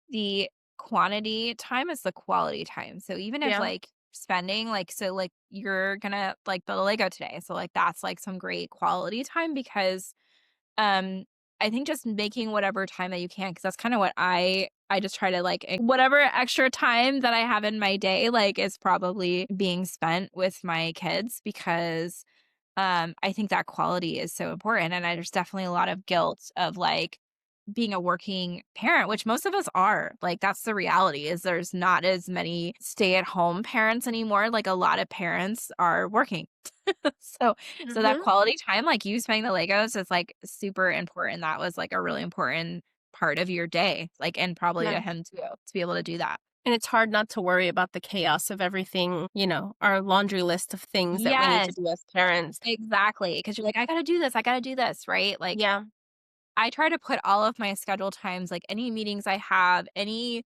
[SPEAKER 1] the quantity time is the quality time. So even if
[SPEAKER 2] Yeah.
[SPEAKER 1] like spending like so like you're gonna like build a Lego today. So like that's like some great quality time because um I think just making whatever time that you can because that's kind of what I just try to like whatever extra time that I have in my day like is probably being spent with my kids because I think that quality is so important and there's definitely a lot of guilt of like being a working parent, which most of us are. Like that's the reality is there's not as many stay-at-home parents anymore. Like a lot of parents are working. So that
[SPEAKER 2] Mhm.
[SPEAKER 1] quality time, like you spending the Legos is like super important. That was like a really important part of your day. Like and probably to
[SPEAKER 2] Yeah.
[SPEAKER 1] him too, to be able to do that.
[SPEAKER 2] And it's hard not to worry about the chaos of everything, our laundry list of things that we need to
[SPEAKER 1] Yes,
[SPEAKER 2] do as parents.
[SPEAKER 1] exactly. Because you're like, I gotta do this, I gotta do this, right? Like
[SPEAKER 2] Yeah.
[SPEAKER 1] I try to put all of my schedule times, like any meetings I have, any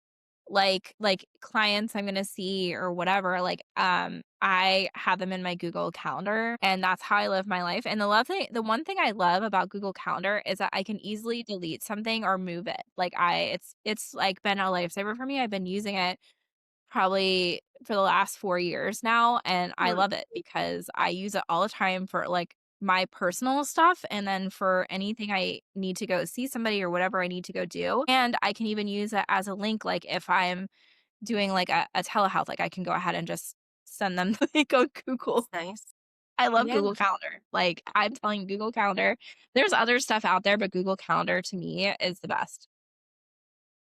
[SPEAKER 1] like clients I'm gonna see or whatever, like I have them in my Google Calendar and that's how I live my life. And the one thing I love about Google Calendar is that I can easily delete something or move it. Like it's like been a lifesaver for me. I've been using it probably for the last 4 years now, and I
[SPEAKER 2] Mm,
[SPEAKER 1] love it because I use it all the time for, like, my personal stuff and then for anything I need to go see somebody or whatever I need to go do, and I can even use it as a link, like, if I'm doing, like, a telehealth, like, I can go ahead and just send them the link on Google.
[SPEAKER 2] it's nice.
[SPEAKER 1] I love
[SPEAKER 2] Yeah.
[SPEAKER 1] Google Calendar. Like, I'm telling you, Google Calendar there's other stuff out there, but Google Calendar to me is the best.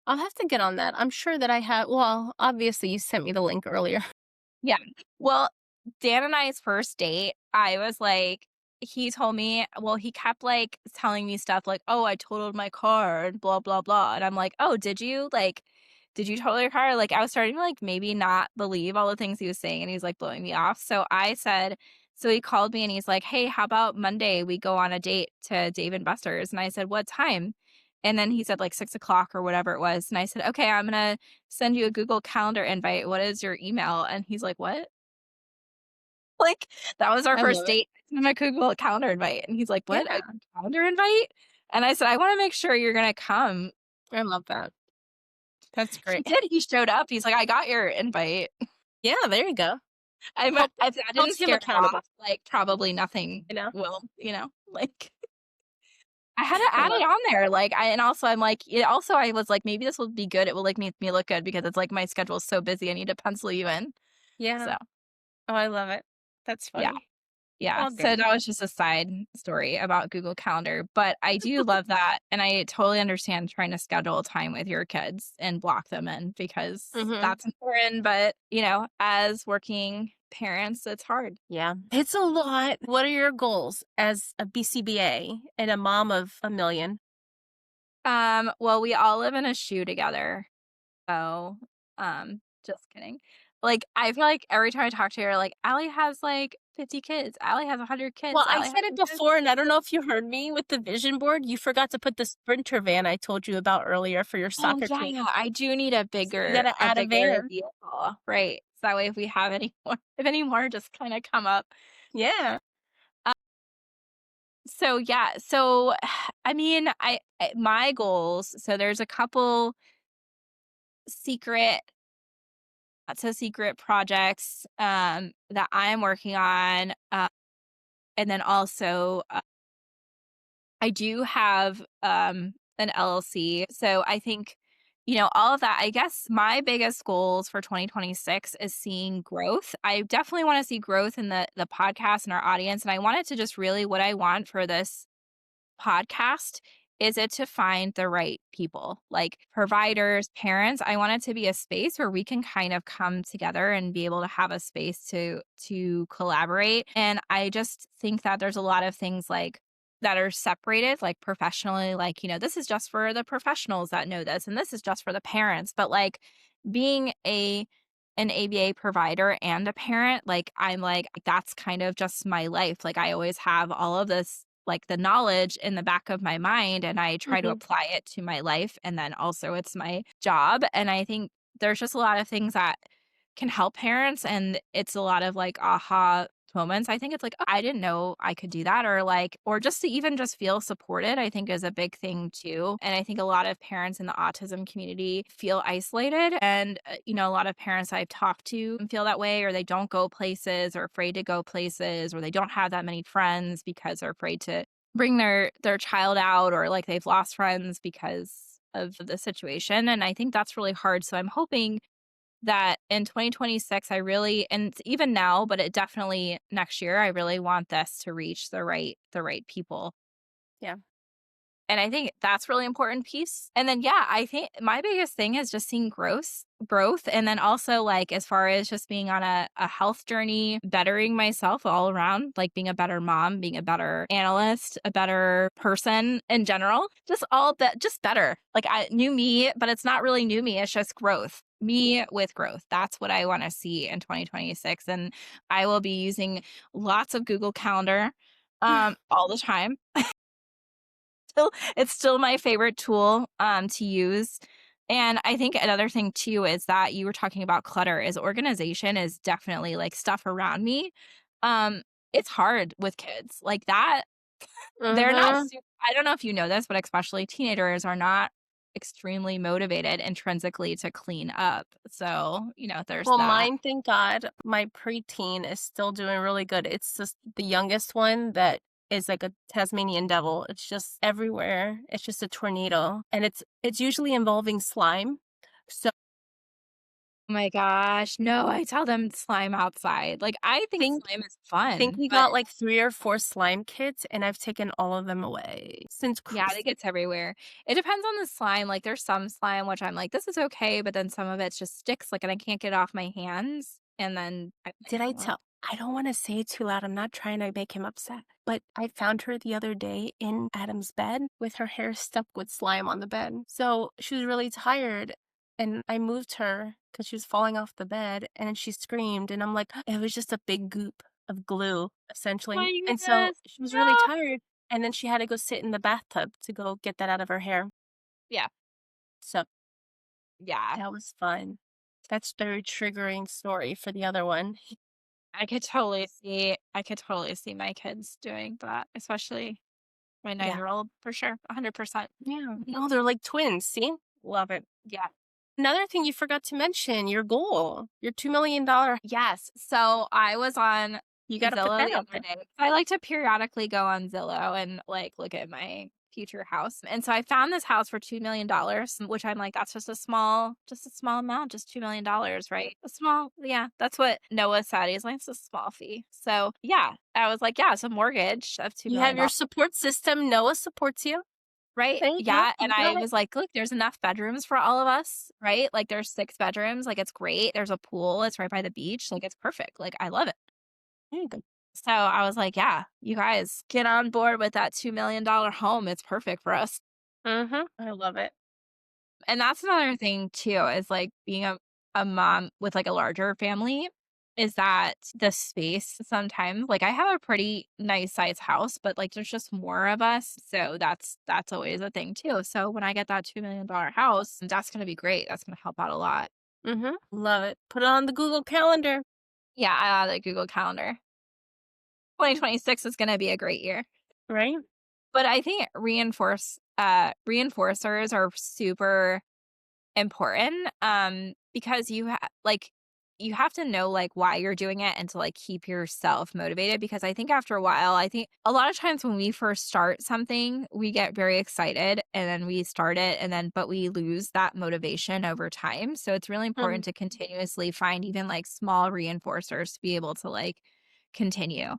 [SPEAKER 2] I'll have to get on that. I'm sure that I have well, obviously you sent me the link earlier.
[SPEAKER 1] Yeah. Well, Dan and I's first date, I was like he told me well, he kept, like, telling me stuff like, "Oh, I totaled my car and blah, blah, blah," and I'm like, "Oh, did you? Like, did you total your car?" Like, I was starting to, like, maybe not believe all the things he was saying, and he was, like, blowing me off, so he called me and he's like, "Hey, how about Monday we go on a date to Dave& and Buster's?" And I said, "What time?" And then he said, like, 6 o'clock or whatever it was, and I said, "Okay, I'm gonna send you a Google Calendar invite. What is your email?" And he's like, "What?" Like, that was our
[SPEAKER 2] I
[SPEAKER 1] first
[SPEAKER 2] love it.
[SPEAKER 1] date. I sent him a Google Calendar invite, and he's like, "What? A
[SPEAKER 2] Yeah,
[SPEAKER 1] calendar invite?" And I said, "I wanna make sure you're gonna come."
[SPEAKER 2] I love that. That's
[SPEAKER 1] He
[SPEAKER 2] great.
[SPEAKER 1] did, he showed up. He's like, "I got your invite."
[SPEAKER 2] Yeah, there you go.
[SPEAKER 1] I'm
[SPEAKER 2] Hold
[SPEAKER 1] if that
[SPEAKER 2] hold
[SPEAKER 1] didn't
[SPEAKER 2] him
[SPEAKER 1] scare him
[SPEAKER 2] accountable,
[SPEAKER 1] off, like, probably nothing
[SPEAKER 2] you know?
[SPEAKER 1] will, Like, I had to
[SPEAKER 2] I
[SPEAKER 1] add
[SPEAKER 2] love
[SPEAKER 1] it
[SPEAKER 2] it.
[SPEAKER 1] on there, like, and also I'm like also I was like, "Maybe this will be good. It will, like, make me look good because it's like my schedule's so busy, I need to pencil you in."
[SPEAKER 2] Yeah.
[SPEAKER 1] So,
[SPEAKER 2] Oh, I love it. That's
[SPEAKER 1] yeah.
[SPEAKER 2] funny.
[SPEAKER 1] Yeah,
[SPEAKER 2] All
[SPEAKER 1] so
[SPEAKER 2] good.
[SPEAKER 1] that was just a side story about Google Calendar, but I do love that, and I totally understand trying to schedule time with your kids and block them in because
[SPEAKER 2] Mhm.
[SPEAKER 1] that's important, but, as working parents, it's hard.
[SPEAKER 2] Yeah. It's a lot. What are your goals as a BCBA and a mom of a million?
[SPEAKER 1] Well, we all live in a shoe together. So, just kidding. Like, I feel like every time I talk to her, like, "Allie has, like, 50 kids. Allie has 100
[SPEAKER 2] Well,
[SPEAKER 1] kids.
[SPEAKER 2] I
[SPEAKER 1] Allie has
[SPEAKER 2] said it before, and I don't know if you heard me with the vision board. You forgot to put the Sprinter van I told you about earlier for your
[SPEAKER 1] Oh,
[SPEAKER 2] soccer team.
[SPEAKER 1] yeah, I do need a
[SPEAKER 2] So you
[SPEAKER 1] bigger
[SPEAKER 2] gotta
[SPEAKER 1] a
[SPEAKER 2] add a
[SPEAKER 1] bigger
[SPEAKER 2] van.
[SPEAKER 1] vehicle, right. So that way if we have any more if any more just kinda come up.
[SPEAKER 2] Yeah.
[SPEAKER 1] So, yeah, so, I mean, my goals so there's a couple secret not so secret projects, that I'm working on, and then also, I do have, an LLC, so I think, all of that I guess my biggest goals for 2026 is seeing growth. I definitely wanna see growth in the podcast and our audience, and I want it to just really what I want for this podcast is it to find the right people, like providers, parents. I want it to be a space where we can kind of come together and be able to have a space to collaborate. And I just think that there's a lot of things like that are separated like professionally like this is just for the professionals that know this and this is just for the parents but like being an ABA provider and a parent, like I'm like that's kind of just my life. Like I always have all of this like the knowledge in the back of my mind and I try to
[SPEAKER 2] Mhm.
[SPEAKER 1] apply it to my life and then also it's my job and I think there's just a lot of things that can help parents and it's a lot of like aha moments. I think it's like, "Oh, I didn't know I could do that or like or just to even just feel supported, I think is a big thing too. And I think a lot of parents in the autism community feel isolated and a lot of parents I've talked to feel that way or they don't go places or afraid to go places or they don't have that many friends because they're afraid to bring their child out or like they've lost friends because of the situation and I think that's really hard. So I'm hoping that in 2026 I really and even now, but it definitely next year, I really want this to reach the right people.
[SPEAKER 2] Yeah.
[SPEAKER 1] And I think that's really important piece. And then yeah, I think my biggest thing is just seeing growth. And then also like as far as just being on a health journey, bettering myself all around, like being a better mom, being a better analyst, a better person in general. Just just better. Like I new me, but it's not really new me, it's just growth. Me with growth. That's what I want to see in 2026. And I will be using lots of Google Calendar all the time it's still my favorite tool, to use. And I think another thing too is that you were talking about clutter is organization is definitely like stuff around me. Um, it's hard with kids like that. They're not
[SPEAKER 2] Mhm.
[SPEAKER 1] I don't know if you know this, but especially teenagers are not extremely motivated intrinsically to clean up. So, there's
[SPEAKER 2] Well,
[SPEAKER 1] that.
[SPEAKER 2] mine, thank God, my preteen is still doing really good. It's just the youngest one that is like a Tasmanian devil. It's just everywhere. It's just a tornado, and it's usually involving slime. So
[SPEAKER 1] Oh my gosh. No, I tell them slime outside. Like I think
[SPEAKER 2] think
[SPEAKER 1] slime is
[SPEAKER 2] think
[SPEAKER 1] fun,
[SPEAKER 2] we
[SPEAKER 1] but
[SPEAKER 2] got like 3 or 4 slime kits, and I've taken all of them away since
[SPEAKER 1] yeah, I think it's everywhere. It depends on the slime, like, there's some slime which I'm like, "This is okay," but then some of it just sticks, like, and I can't get it off my hands, and then I'm like,
[SPEAKER 2] Did I
[SPEAKER 1] "Well."
[SPEAKER 2] tell I don't wanna say it too loud, I'm not trying to make him upset, but I found her the other day in Adam's bed with her hair stuck with slime on the bed. So, she was really tired, and I moved her because she was falling off the bed, and she screamed, and I'm like, it was just a big goop of glue,
[SPEAKER 1] Oh
[SPEAKER 2] essentially,
[SPEAKER 1] my
[SPEAKER 2] and so
[SPEAKER 1] goodness,
[SPEAKER 2] she was really
[SPEAKER 1] no.
[SPEAKER 2] tired, and then she had to go sit in the bathtub to go get that out of her hair.
[SPEAKER 1] Yeah,
[SPEAKER 2] So,
[SPEAKER 1] yeah.
[SPEAKER 2] that was fun. That's very triggering story for the other one.
[SPEAKER 1] I could totally see my kids doing that, especially my
[SPEAKER 2] Yeah.
[SPEAKER 1] nine-year-old, for sure, 100%.
[SPEAKER 2] Yeah.
[SPEAKER 1] Mhm.
[SPEAKER 2] No, they're like twins, see? Love it.
[SPEAKER 1] Yeah.
[SPEAKER 2] Another thing you forgot to mention, your goal, your $2 million.
[SPEAKER 1] Yes. So I was on
[SPEAKER 2] You gotta put
[SPEAKER 1] Zillow
[SPEAKER 2] that
[SPEAKER 1] the
[SPEAKER 2] out
[SPEAKER 1] other
[SPEAKER 2] there.
[SPEAKER 1] day. I like to periodically go on Zillow and like look at my future house. And so I found this house for $2 million, which I'm like, that's just a small amount, just $2 million, right? A small, yeah, that's what Noah said. He's like, it's a small fee. So yeah, I was like, yeah, it's a mortgage of $2
[SPEAKER 2] You have your
[SPEAKER 1] million.
[SPEAKER 2] support system. Noah supports you.
[SPEAKER 1] Right?
[SPEAKER 2] There you go.
[SPEAKER 1] Yeah, and
[SPEAKER 2] You
[SPEAKER 1] I
[SPEAKER 2] got it.
[SPEAKER 1] was like, "Look, there's enough bedrooms for all of us," right? Like, there's 6 bedrooms, like, it's great, there's a pool, it's right by the beach, like, it's perfect, like, I love it.
[SPEAKER 2] There you go.
[SPEAKER 1] So, I was like, "Yeah, you guys get on board with that $2,000,000 home, it's perfect for us."
[SPEAKER 2] I love it.
[SPEAKER 1] And that's another thing too, is, like, being a mom with, like, a larger family, is that the space sometimes like, I have a pretty nice sized house, but, like, there's just more of us, so that's always a thing too. So, when I get that $2,000,000 house, that's gonna be great, that's gonna help out a lot.
[SPEAKER 2] Love it. Put it on the Google Calendar,
[SPEAKER 1] Yeah, I the Google Calendar. 2026 is gonna be a great year.
[SPEAKER 2] right?
[SPEAKER 1] But I think reinforcers are super important, because you have to know, like, why you're doing it and to, like, keep yourself motivated because I think after a while I think a lot of times when we first start something, we get very excited and then we start it and then but we lose that motivation over time, so it's really
[SPEAKER 2] Mhm,
[SPEAKER 1] important to continuously find even, like, small reinforcers to be able to, like, continue.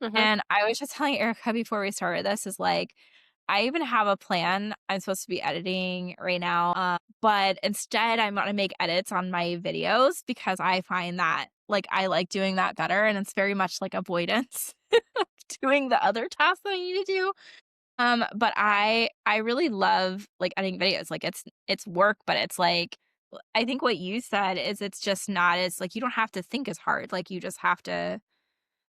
[SPEAKER 2] mhm.
[SPEAKER 1] And I was just telling Erica before we started this is like, I even have a plan. I'm supposed to be editing right now, but instead I'm gonna make edits on my videos because I find that like I like doing that better, and it's very much like avoidance of doing the other tasks that I need to do. But I really love like editing videos. Like it's work, but it's like I think what you said is it's just not as like you don't have to think as hard. Like you just have to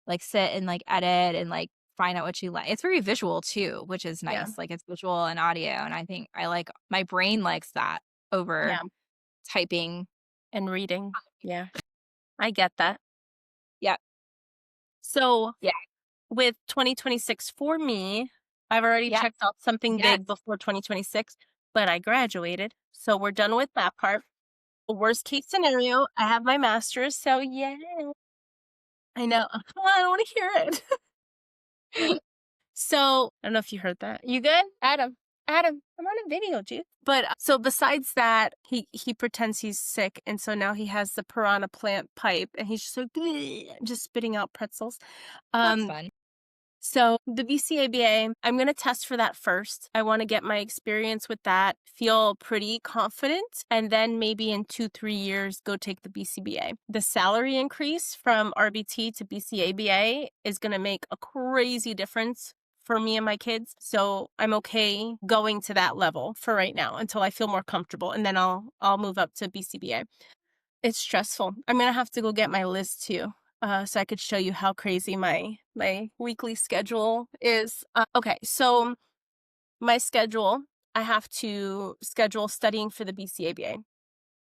[SPEAKER 1] like, sit and, like, edit and, like, find out what you like. It's very visual too, which is
[SPEAKER 2] Yeah,
[SPEAKER 1] nice, like, it's visual and audio, and I think I like my brain likes that over
[SPEAKER 2] yeah,
[SPEAKER 1] typing.
[SPEAKER 2] and reading. Yeah, I get that.
[SPEAKER 1] Yeah,
[SPEAKER 2] So,
[SPEAKER 1] yeah,
[SPEAKER 2] with 2026 for me, I've already
[SPEAKER 1] yes,
[SPEAKER 2] checked off something
[SPEAKER 1] yes.
[SPEAKER 2] big before 2026, but I graduated, so we're done with that part. Worst case scenario, I have my master's, so yay. I know. I don't wanna hear it. So, I don't know if you heard that. You good? Adam. Adam, I'm on a video, dude. But so besides that, he pretends he's sick, and so now he has the piranha plant pipe, and he's just like just spitting out pretzels.
[SPEAKER 1] That's
[SPEAKER 2] Um,
[SPEAKER 1] fun.
[SPEAKER 2] so the BCABA, I'm gonna test for that first. I want to get my experience with that, feel pretty confident, and then maybe in 2-3 years go take the BCBA. The salary increase from RBT to BCABA is gonna make a crazy difference for me and my kids. So I'm okay going to that level for right now until I feel more comfortable, and then I'll move up to BCBA. It's stressful. I'm gonna have to go get my list too, so I could show you how crazy my weekly schedule is. Okay, so my schedule, I have to schedule studying for the BCABA.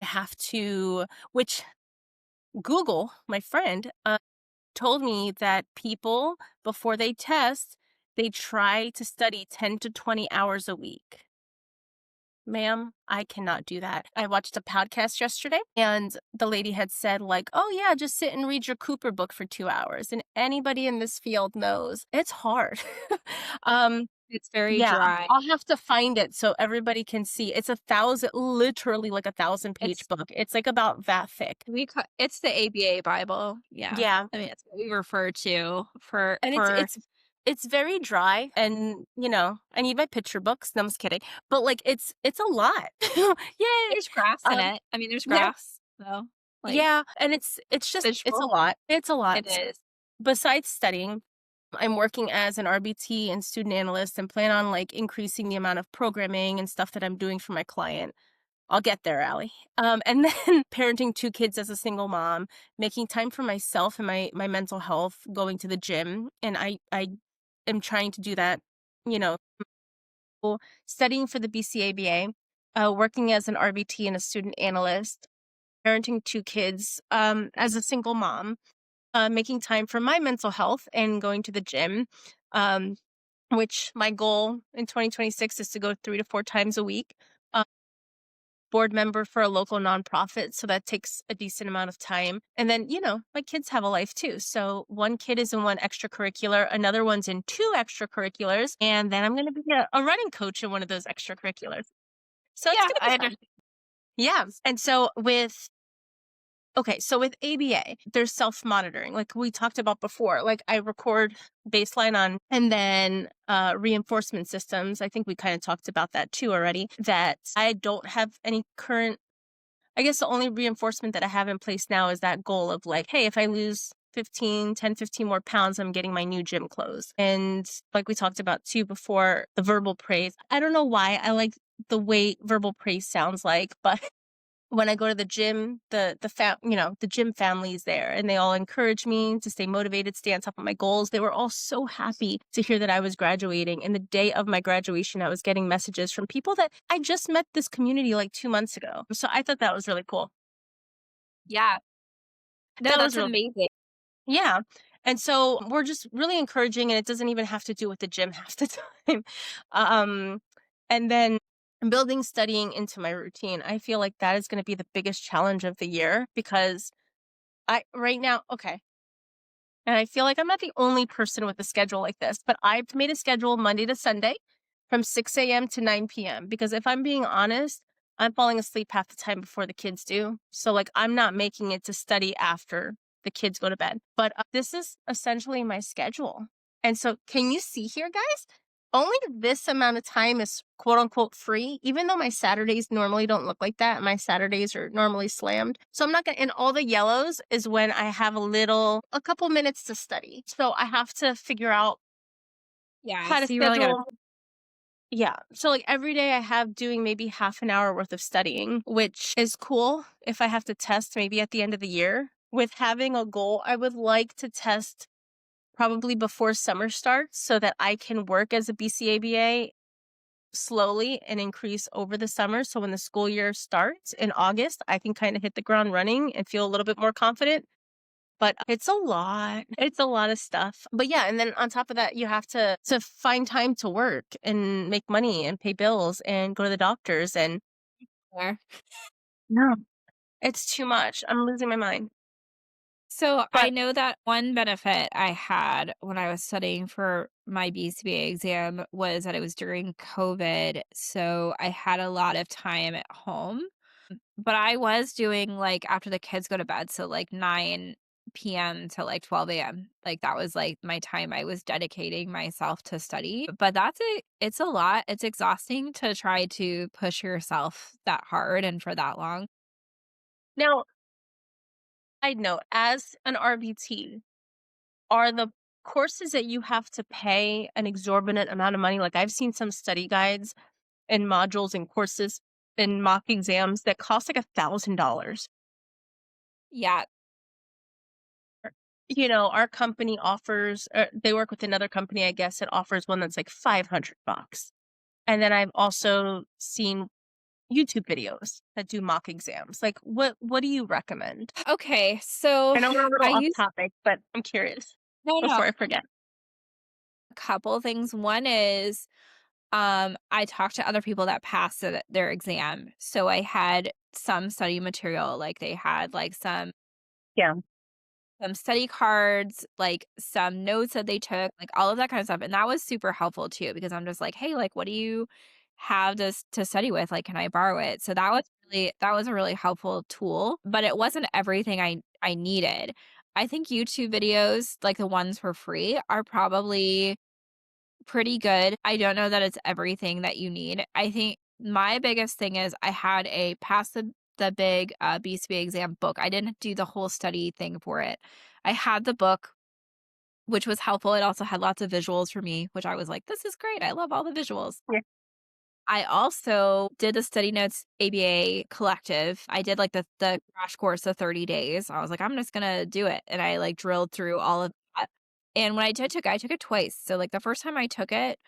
[SPEAKER 2] I have to, which Google, my friend, told me that people before they test, they try to study 10 to 20 hours a week. Ma'am, I cannot do that. I watched a podcast yesterday and the lady had said, like, oh, yeah, just sit and read your Cooper book for 2 hours. And anybody in this field knows it's hard. um,
[SPEAKER 1] It's very
[SPEAKER 2] yeah,
[SPEAKER 1] dry.
[SPEAKER 2] I'll have to find it so everybody can see. It's 1,000, literally like 1,000 page
[SPEAKER 1] It's
[SPEAKER 2] book. It's like about that thick.
[SPEAKER 1] it's the ABA Bible. Yeah.
[SPEAKER 2] Yeah.
[SPEAKER 1] I mean, it's what we refer to for
[SPEAKER 2] And it's very dry and, I need my picture books. No, I'm just kidding. But like it's a lot. Yay.
[SPEAKER 1] there's grass in
[SPEAKER 2] Um
[SPEAKER 1] it. I mean, there's
[SPEAKER 2] yeah.
[SPEAKER 1] grass, so, like,
[SPEAKER 2] Yeah, and it's a
[SPEAKER 1] visual.
[SPEAKER 2] lot. It's a lot.
[SPEAKER 1] It is.
[SPEAKER 2] Besides studying, I'm working as an RBT and student analyst and plan on like increasing the amount of programming and stuff that I'm doing for my client. I'll get there, Allie. And then parenting 2 kids as a single mom, making time for myself and my mental health, going to the gym, and I am trying to do that, you know, studying for the BCABA, working as an RBT and a student analyst, parenting 2 kids as a single mom, making time for my mental health and going to the gym, um, which my goal in 2026 is to go 3 to 4 times a week. Board member for a local nonprofit, so that takes a decent amount of time. And then, my kids have a life too. So one kid is in one extracurricular, another one's in 2 extracurriculars, and then I'm going to be a running coach in one of those extracurriculars. So it's
[SPEAKER 1] Yeah,
[SPEAKER 2] going to be
[SPEAKER 1] I
[SPEAKER 2] fun.
[SPEAKER 1] understand.
[SPEAKER 2] Yeah. And so with Okay, so with ABA, there's self-monitoring, like we talked about before. Like I record baseline on, and then reinforcement systems. I think we kind of talked about that too already. That I don't have any current. I guess the only reinforcement that I have in place now is that goal of like, hey, if I lose 15 more pounds, I'm getting my new gym clothes. And like we talked about too before, the verbal praise. I don't know why I like the way verbal praise sounds like, but when I go to the gym, the gym family is there and they all encourage me to stay motivated, stay on top of my goals. They were all so happy to hear that I was graduating. And the day of my graduation, I was getting messages from people that I just met this community like 2 months ago. So I thought that was really cool.
[SPEAKER 1] Yeah. No,
[SPEAKER 2] That
[SPEAKER 1] that's
[SPEAKER 2] was really,
[SPEAKER 1] amazing.
[SPEAKER 2] yeah. And so we're just really encouraging, and it doesn't even have to do with the gym half the time. Um, and then building studying into my routine. I feel like that is going to be the biggest challenge of the year because right now, okay. And I feel like I'm not the only person with a schedule like this, but I've made a schedule Monday to Sunday from 6 a.m. to 9 p.m. Because if I'm being honest, I'm falling asleep half the time before the kids do. So, like, I'm not making it to study after the kids go to bed. But this is essentially my schedule. And so, can you see here, guys? Only this amount of time is quote unquote free, even though my Saturdays normally don't look like that. My Saturdays are normally slammed. So I'm not going to, and all the yellows is when I have a couple minutes to study. So I have to figure out
[SPEAKER 1] Yeah,
[SPEAKER 2] how to
[SPEAKER 1] so you really gotta
[SPEAKER 2] schedule. Yeah. So like every day I have doing maybe half an hour worth of studying, which is cool if I have to test maybe at the end of the year. With having a goal, I would like to test probably before summer starts so that I can work as a BCABA slowly and increase over the summer. So when the school year starts in August, I can kind of hit the ground running and feel a little bit more confident. But it's a lot. It's a lot of stuff. But yeah, and then on top of that, you have to find time to work and make money and pay bills and go to the doctors and
[SPEAKER 1] there.
[SPEAKER 2] no, it's too much. I'm losing my mind.
[SPEAKER 1] So I
[SPEAKER 2] But
[SPEAKER 1] know that one benefit I had when I was studying for my BCBA exam was that it was during COVID. So I had a lot of time at home. But I was doing like after the kids go to bed, so like 9 p.m. to like 12 a.m. Like that was like my time I was dedicating myself to study. But it's a lot. It's exhausting to try to push yourself that hard and for that long.
[SPEAKER 2] now, I know as an RBT, are the courses that you have to pay an exorbitant amount of money? Like I've seen some study guides and modules and courses and mock exams that cost like $1,000.
[SPEAKER 1] Yeah.
[SPEAKER 2] Our company offers, they work with another company, I guess, that offers one that's like $500. And then I've also seen YouTube videos that do mock exams. Like, what do you recommend?
[SPEAKER 1] Okay. So
[SPEAKER 2] I know we're a
[SPEAKER 1] I
[SPEAKER 2] little off
[SPEAKER 1] use
[SPEAKER 2] topic, but I'm curious
[SPEAKER 1] no,
[SPEAKER 2] before I forget.
[SPEAKER 1] a couple things. One is I talked to other people that passed their exam. So I had some study material, like they had like
[SPEAKER 2] Yeah.
[SPEAKER 1] some study cards, like some notes that they took, like all of that kind of stuff. And that was super helpful too, because I'm just like, hey, like what do you have to study with? Like, can I borrow it? So that was a really helpful tool, but it wasn't everything I needed. I think YouTube videos, like the ones for free, are probably pretty good. I don't know that it's everything that you need. I think my biggest thing is I had a pass the big BCBA exam book. I didn't do the whole study thing for it. I had the book, which was helpful. It also had lots of visuals for me, which I was like, this is great. I love all the visuals.
[SPEAKER 2] Yeah.
[SPEAKER 1] I also did the Study Notes ABA collective. I did like the crash course, the 30 days. I was like, I'm just gonna do it. And I like drilled through all of that. And when I took it twice. So like the first time I took it,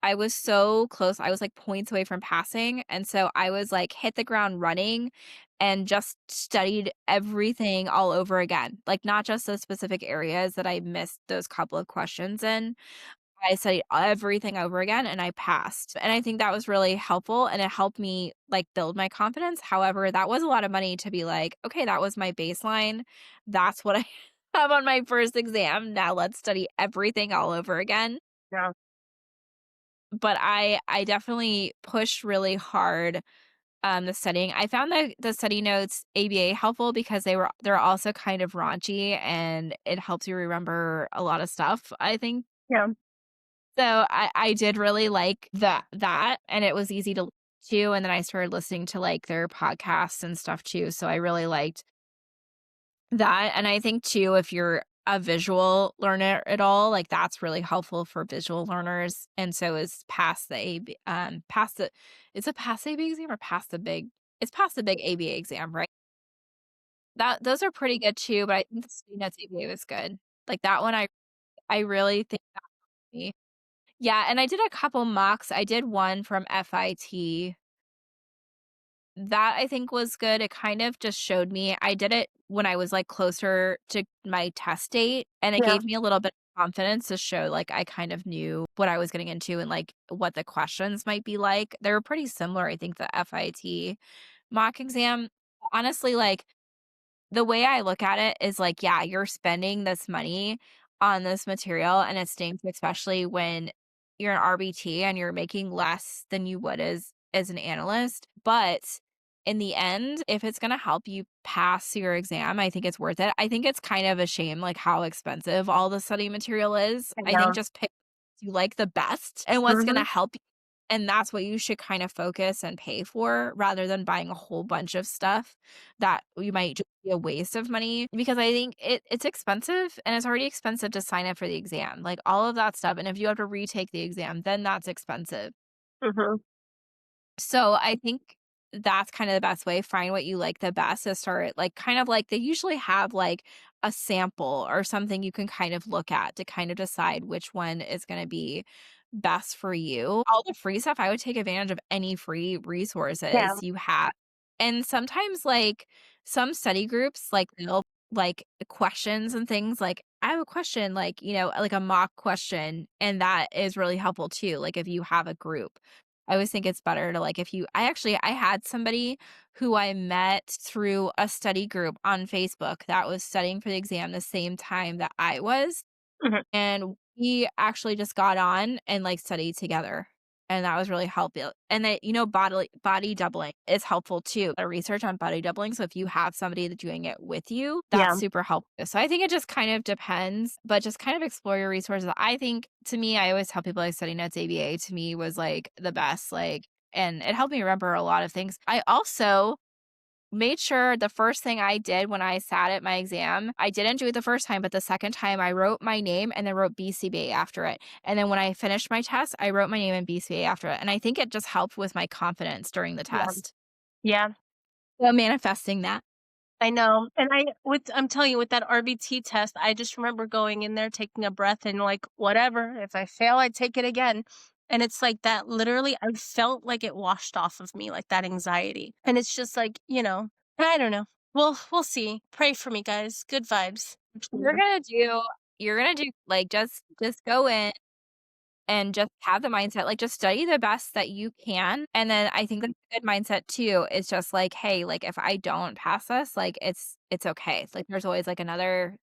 [SPEAKER 1] I was so close. I was like points away from passing. And so I was like hit the ground running and just studied everything all over again. Like not just the specific areas that I missed those couple of questions in. I studied everything over again and I passed. And I think that was really helpful and it helped me like build my confidence. However, that was a lot of money to be like, okay, that was my baseline. That's what I have on my first exam. Now let's study everything all over again.
[SPEAKER 2] Yeah.
[SPEAKER 1] But I definitely pushed really hard the studying. I found the study notes ABA helpful because they're also kind of raunchy and it helps you remember a lot of stuff, I think.
[SPEAKER 2] Yeah.
[SPEAKER 1] So I did really like that and it was easy to listen to, and then I started listening to like their podcasts and stuff too. So I really liked that. And I think too, if you're a visual learner at all, like that's really helpful for visual learners. And so is past the AB, past the, is it past the AB exam or past the big? It's past the big ABA exam, right? That those are pretty good too. But I think the Student Notes ABA was good. Like that one, I really think that me. Yeah, and I did a couple mocks. I did one from FIT. That I think was good. It kind of just showed me I did it when I was, like, closer to my test date, and it
[SPEAKER 2] Yeah.
[SPEAKER 1] gave me a little bit of confidence to show, like, I kind of knew what I was getting into and, like, what the questions might be like. They were pretty similar, I think, the FIT mock exam. Honestly, like, the way I look at it is like, yeah, you're spending this money on this material, and it stinks, especially when you're an RBT and you're making less than you would as an analyst. But in the end, if it's gonna help you pass your exam, I think it's worth it. I think it's kind of a shame, like, how expensive all the study material is.
[SPEAKER 2] I
[SPEAKER 1] I think
[SPEAKER 2] know.
[SPEAKER 1] just pick what you like the best and what's gonna
[SPEAKER 2] Mhm.
[SPEAKER 1] help you, and that's what you should kind of focus and pay for rather than buying a whole bunch of stuff that you might just be a waste of money because I think it's expensive and it's already expensive to sign up for the exam, like, all of that stuff, and if you have to retake the exam, then that's expensive.
[SPEAKER 2] Mhm.
[SPEAKER 1] So, I think that's kinda the best way, find what you like the best to start like, kind of like they usually have, like, a sample or something you can kind of look at to kind of decide which one is gonna be best for you. All the free stuff, I would take advantage of any free
[SPEAKER 2] Yeah.
[SPEAKER 1] resources you have. And sometimes, like, some study groups, like, they'll like, questions and things, like, I have a question, like, like a mock question, and that is really helpful too, like, if you have a group. I always think it's better to, like, if you I had somebody who I met through a study group on Facebook that was studying for the exam the same time that I was,
[SPEAKER 2] Mhm.
[SPEAKER 1] and we actually just got on and, like, studied together, and that was really helpful. And that, body doubling is helpful too. A research on body doubling, so if you have somebody that's doing it with you, that's
[SPEAKER 2] Yeah.
[SPEAKER 1] super helpful. So I think it just kind of depends, but just kind of explore your resources. I think to me, I always tell people like study notes ABA to me was, like, the best, like, and it helped me remember a lot of things. I also made sure the first thing I did when I sat at my exam, I didn't do it the first time, but the second time I wrote my name and then wrote BCBA after it. And then when I finished my test, I wrote my name and BCBA after it. And I think it just helped with my confidence during the
[SPEAKER 2] Yeah.
[SPEAKER 1] test.
[SPEAKER 2] Yeah.
[SPEAKER 1] So manifesting that.
[SPEAKER 2] I know. And I'm telling you, with that RBT test, I just remember going in there, taking a breath and like, whatever. If I fail, I take it again. And it's like that literally, I felt like it washed off of me, like that anxiety. And it's just like, I don't know. Well, we'll see. Pray for me, guys. Good vibes.
[SPEAKER 1] You're gonna do you're gonna do like just go in and just have the mindset, like, just study the best that you can, and then I think that's a good mindset too, is just like, "Hey, like, if I don't pass this, like, it's okay." Like, there's always, like, another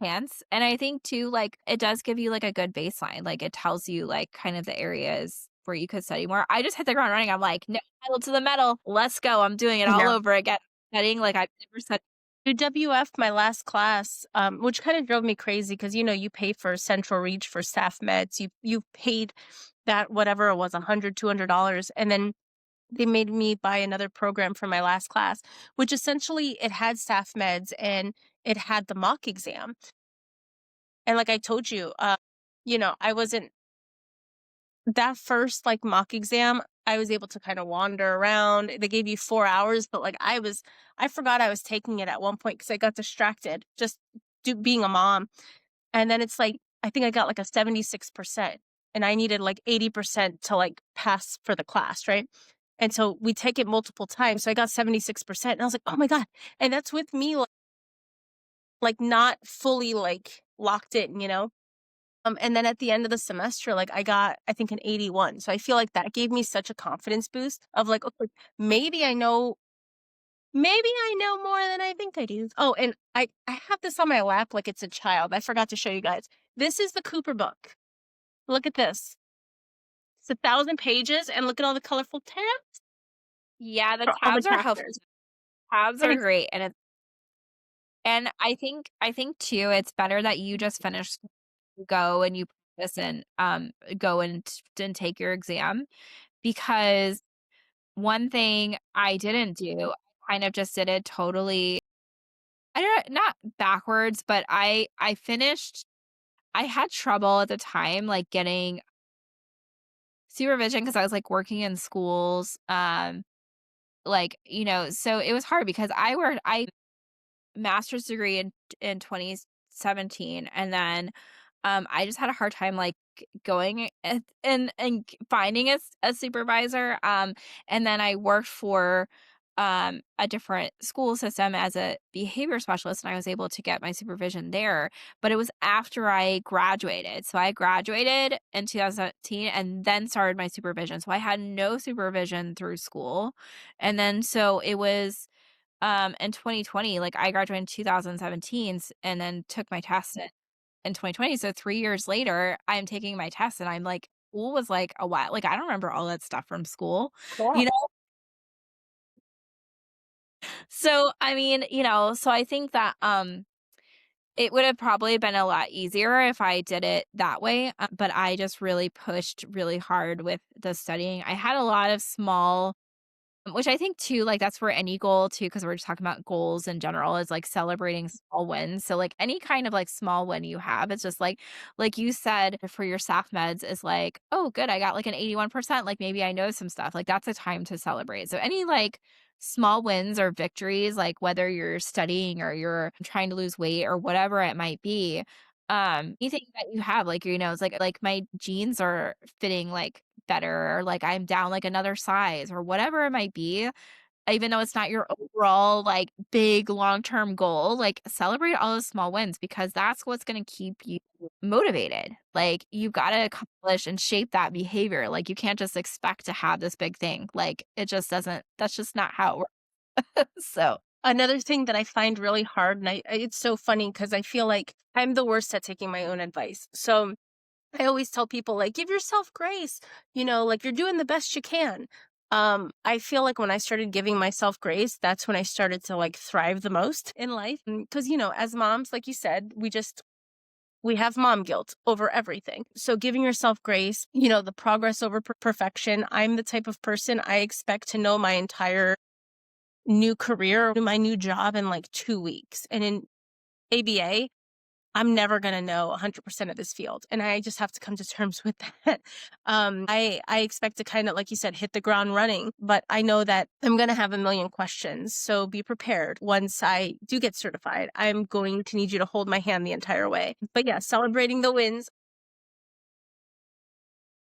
[SPEAKER 1] chance, and I think too, like, it does give you, like, a good baseline, like, it tells you, like, kind of the areas where you could study more. I just hit the ground running, I'm like, "No, pedal to the metal, let's go, I'm doing it all
[SPEAKER 2] Yeah.
[SPEAKER 1] over again." Studying like I've never studied.
[SPEAKER 2] WF, my last class, which kind of drove me crazy because you pay for Central Reach for staff meds. You paid that whatever it was, $100, $200, and then they made me buy another program for my last class, which essentially it had staff meds and it had the mock exam. And like I told you, I wasn't that first like mock exam. I was able to kind of wander around. They gave you 4 hours, but like I forgot I was taking it at one point because I got distracted just being a mom. And then it's like, I think I got like a 76% and I needed like 80% to like pass for the class. Right. And so we take it multiple times. So I got 76%. And I was like, oh my God. And that's with me like not fully like locked in. And then at the end of the semester, like I got, I think, an 81. So I feel like that gave me such a confidence boost of like, okay, maybe I know, maybe I know more than I think I do. Oh, and I have this on my lap like it's a child. I forgot to show you guys. This is the Cooper book. Look at this. It's 1,000 pages, and look at all the colorful tabs.
[SPEAKER 1] Yeah, the
[SPEAKER 2] for all the
[SPEAKER 1] tabs are helpful.
[SPEAKER 2] chapters.
[SPEAKER 1] Tabs
[SPEAKER 2] And
[SPEAKER 1] are
[SPEAKER 2] it's
[SPEAKER 1] great, and I think too, it's better that you just finish, go and you practice and, go and take your exam, because one thing I didn't do, I kind of just did it totally, I don't, not backwards, but I finished, I had trouble at the time, like, getting supervision because I was, like, working in schools, like, so it was hard because I master's degree in 2017, and then, I just had a hard time, like, going and finding a supervisor, and then I worked for, a different school system as a behavior specialist, and I was able to get my supervision there, but it was after I graduated. So I graduated in 2017 and then started my supervision. So I had no supervision through school, and then so it was in 2020, like, I graduated in 2017 and then took my test in 2020, so 3 years later, I'm taking my test and I'm like, school was, like, a while, like, I don't remember all that stuff from school, you
[SPEAKER 2] yeah.
[SPEAKER 1] know? So, I mean, so I think that, it would have probably been a lot easier if I did it that way, but I just really pushed really hard with the studying. I had a lot of small, which I think too, like, that's for any goal too, because we're just talking about goals in general, is like celebrating small wins. So like any kind of like small win you have, it's just like you said for your staff meds is like, oh good, I got like an 81%. Like maybe I know some stuff. Like that's a time to celebrate. So any like small wins or victories, like whether you're studying or you're trying to lose weight or whatever it might be, anything that you have, like, it's like my jeans are fitting like better, or like I'm down like another size or whatever it might be, even though it's not your overall like big long-term goal, like celebrate all those small wins because that's what's going to keep you motivated. Like you got to accomplish and shape that behavior. Like you can't just expect to have this big thing. Like it just doesn't, that's just not how it works. So,
[SPEAKER 2] Another thing that I find really hard, and it's so funny because I feel like I'm the worst at taking my own advice. So I always tell people, like, give yourself grace, like you're doing the best you can. I feel like when I started giving myself grace, that's when I started to like thrive the most in life. Because, as moms, like you said, we have mom guilt over everything. So giving yourself grace, the progress over perfection. I'm the type of person I expect to know my entire new career, my new job in like 2 weeks. And in ABA, I'm never going to know 100% of this field. And I just have to come to terms with that. I expect to kind of, like you said, hit the ground running, but I know that I'm going to have a million questions. So be prepared. Once I do get certified, I'm going to need you to hold my hand the entire way. But yeah, celebrating the wins.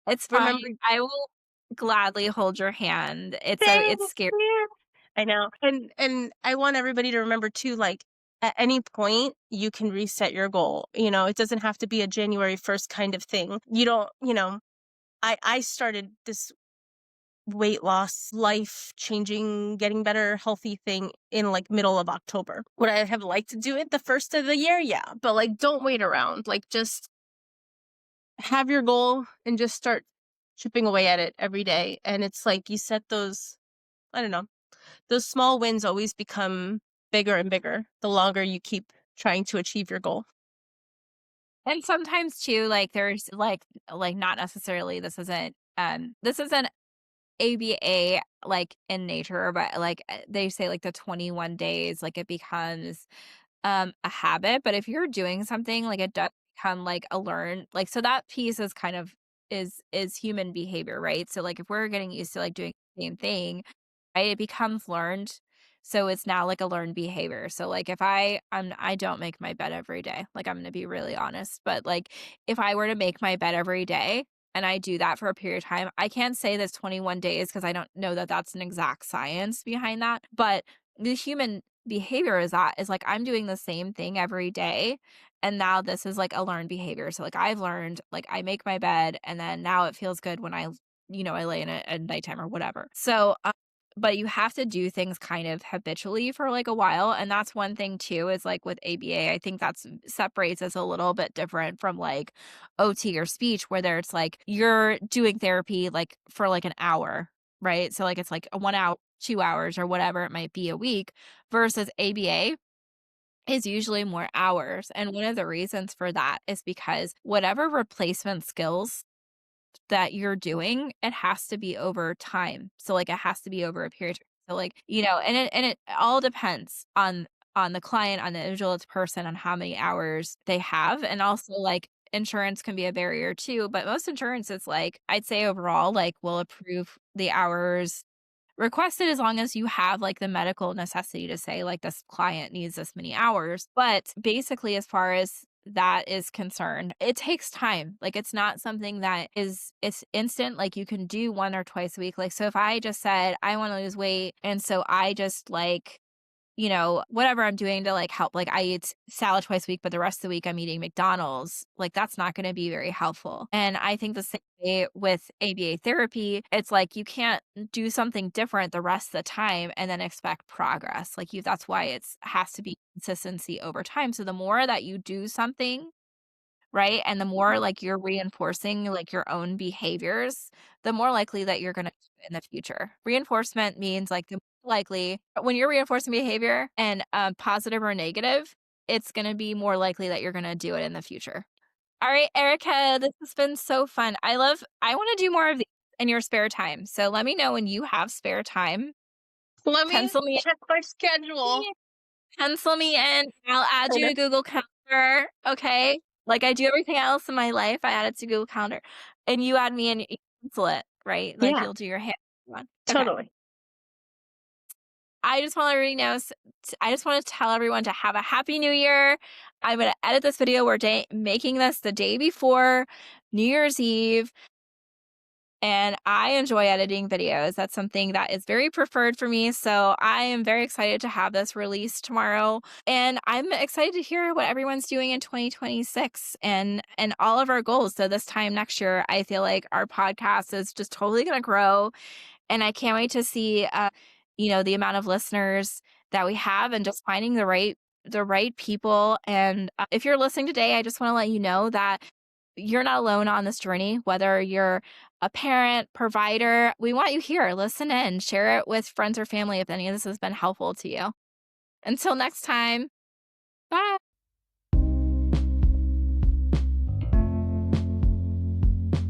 [SPEAKER 1] it's fine.
[SPEAKER 2] Remember,
[SPEAKER 1] I will gladly hold your hand. It's
[SPEAKER 2] thank
[SPEAKER 1] scary.
[SPEAKER 2] you. I know. And I want everybody to remember too, like at any point you can reset your goal. It doesn't have to be a January 1st kind of thing. You don't, I started this weight loss, life changing, getting better, healthy thing in like middle of October. Would I have liked to do it the first of the year? Yeah. But like don't wait around. Like just have your goal and just start chipping away at it every day. And it's like you set those, I don't know, those small wins always become bigger and bigger the longer you keep trying to achieve your goal.
[SPEAKER 1] And sometimes too, like there's like not necessarily this isn't ABA like in nature, but like they say like the 21 days, like it becomes a habit. But if you're doing something, like it does become like a learn, like so that piece is kind of is human behavior, right? So like if we're getting used to like doing the same thing, right, it becomes learned. So it's now like a learned behavior. So like if I don't make my bed every day, like I'm gonna be really honest, but like if I were to make my bed every day and I do that for a period of time, I can't say that's 21 days because I don't know that that's an exact science behind that. But the human behavior is like I'm doing the same thing every day. And now this is like a learned behavior. So like I've learned, like I make my bed and then now it feels good when I lay in it at nighttime or whatever. So, but you have to do things kind of habitually for like a while. And that's one thing too, is like with ABA, I think that's separates us a little bit different from like OT or speech, where there it's like you're doing therapy like for like an hour, right? So like it's like a 1 hour 2 hours or whatever it might be a week versus ABA is usually more hours. And one of the reasons for that is because whatever replacement skills that you're doing, it has to be over time. So, like, it has to be over a period. So, like, and it all depends on the client, on the individual person, on how many hours they have, and also, like, insurance can be a barrier too, but most insurance is, like, I'd say overall, like, will approve the hours requested as long as you have, like, the medical necessity to say, like, this client needs this many hours. But basically, as far as that is concerned, it takes time. Like, it's not something that it's instant, like, you can do 1 or twice a week. Like, so if I just said, "I wanna lose weight," and so I just, like, whatever I'm doing to, like, help, like, I eat salad twice a week, but the rest of the week I'm eating McDonald's, like, that's not gonna be very helpful. And I think the same way with ABA therapy, it's like you can't do something different the rest of the time and then expect progress. Like, that's why it's has to be consistency over time. So the more that you do something, right, and the more, like, you're reinforcing, like, your own behaviors, the more likely that you're gonna do it in the future. Reinforcement means, like, the more likely when you're reinforcing behavior and, positive or negative, it's gonna be more likely that you're gonna do it in the future. Alright, Erica, this has been so fun. I wanna do more of these in your spare time, so let me know when you have spare time.
[SPEAKER 2] Let me
[SPEAKER 1] Pencil me
[SPEAKER 2] check my schedule.
[SPEAKER 1] Pencil me in, I'll add you
[SPEAKER 2] Okay.
[SPEAKER 1] to Google Calendar, okay? Like I do everything else in my life, I add it to Google Calendar, and you add me and you pencil it, right? Like,
[SPEAKER 2] Yeah,
[SPEAKER 1] you'll do your hand one. Okay.
[SPEAKER 2] totally.
[SPEAKER 1] I just wanna let everybody know I just wanna tell everyone to have a happy New Year. I'm gonna edit this video, we're making this the day before New Year's Eve. And I enjoy editing videos. That's something that is very preferred for me. So I am very excited to have this released tomorrow. And I'm excited to hear what everyone's doing in 2026 and all of our goals. So this time next year, I feel like our podcast is just totally going to grow. And I can't wait to see the amount of listeners that we have and just finding the right people. And if you're listening today, I just want to let you know that you're not alone on this journey, whether you're a parent, provider. We want you here. Listen in, share it with friends or family if any of this has been helpful to you. Until next time, bye.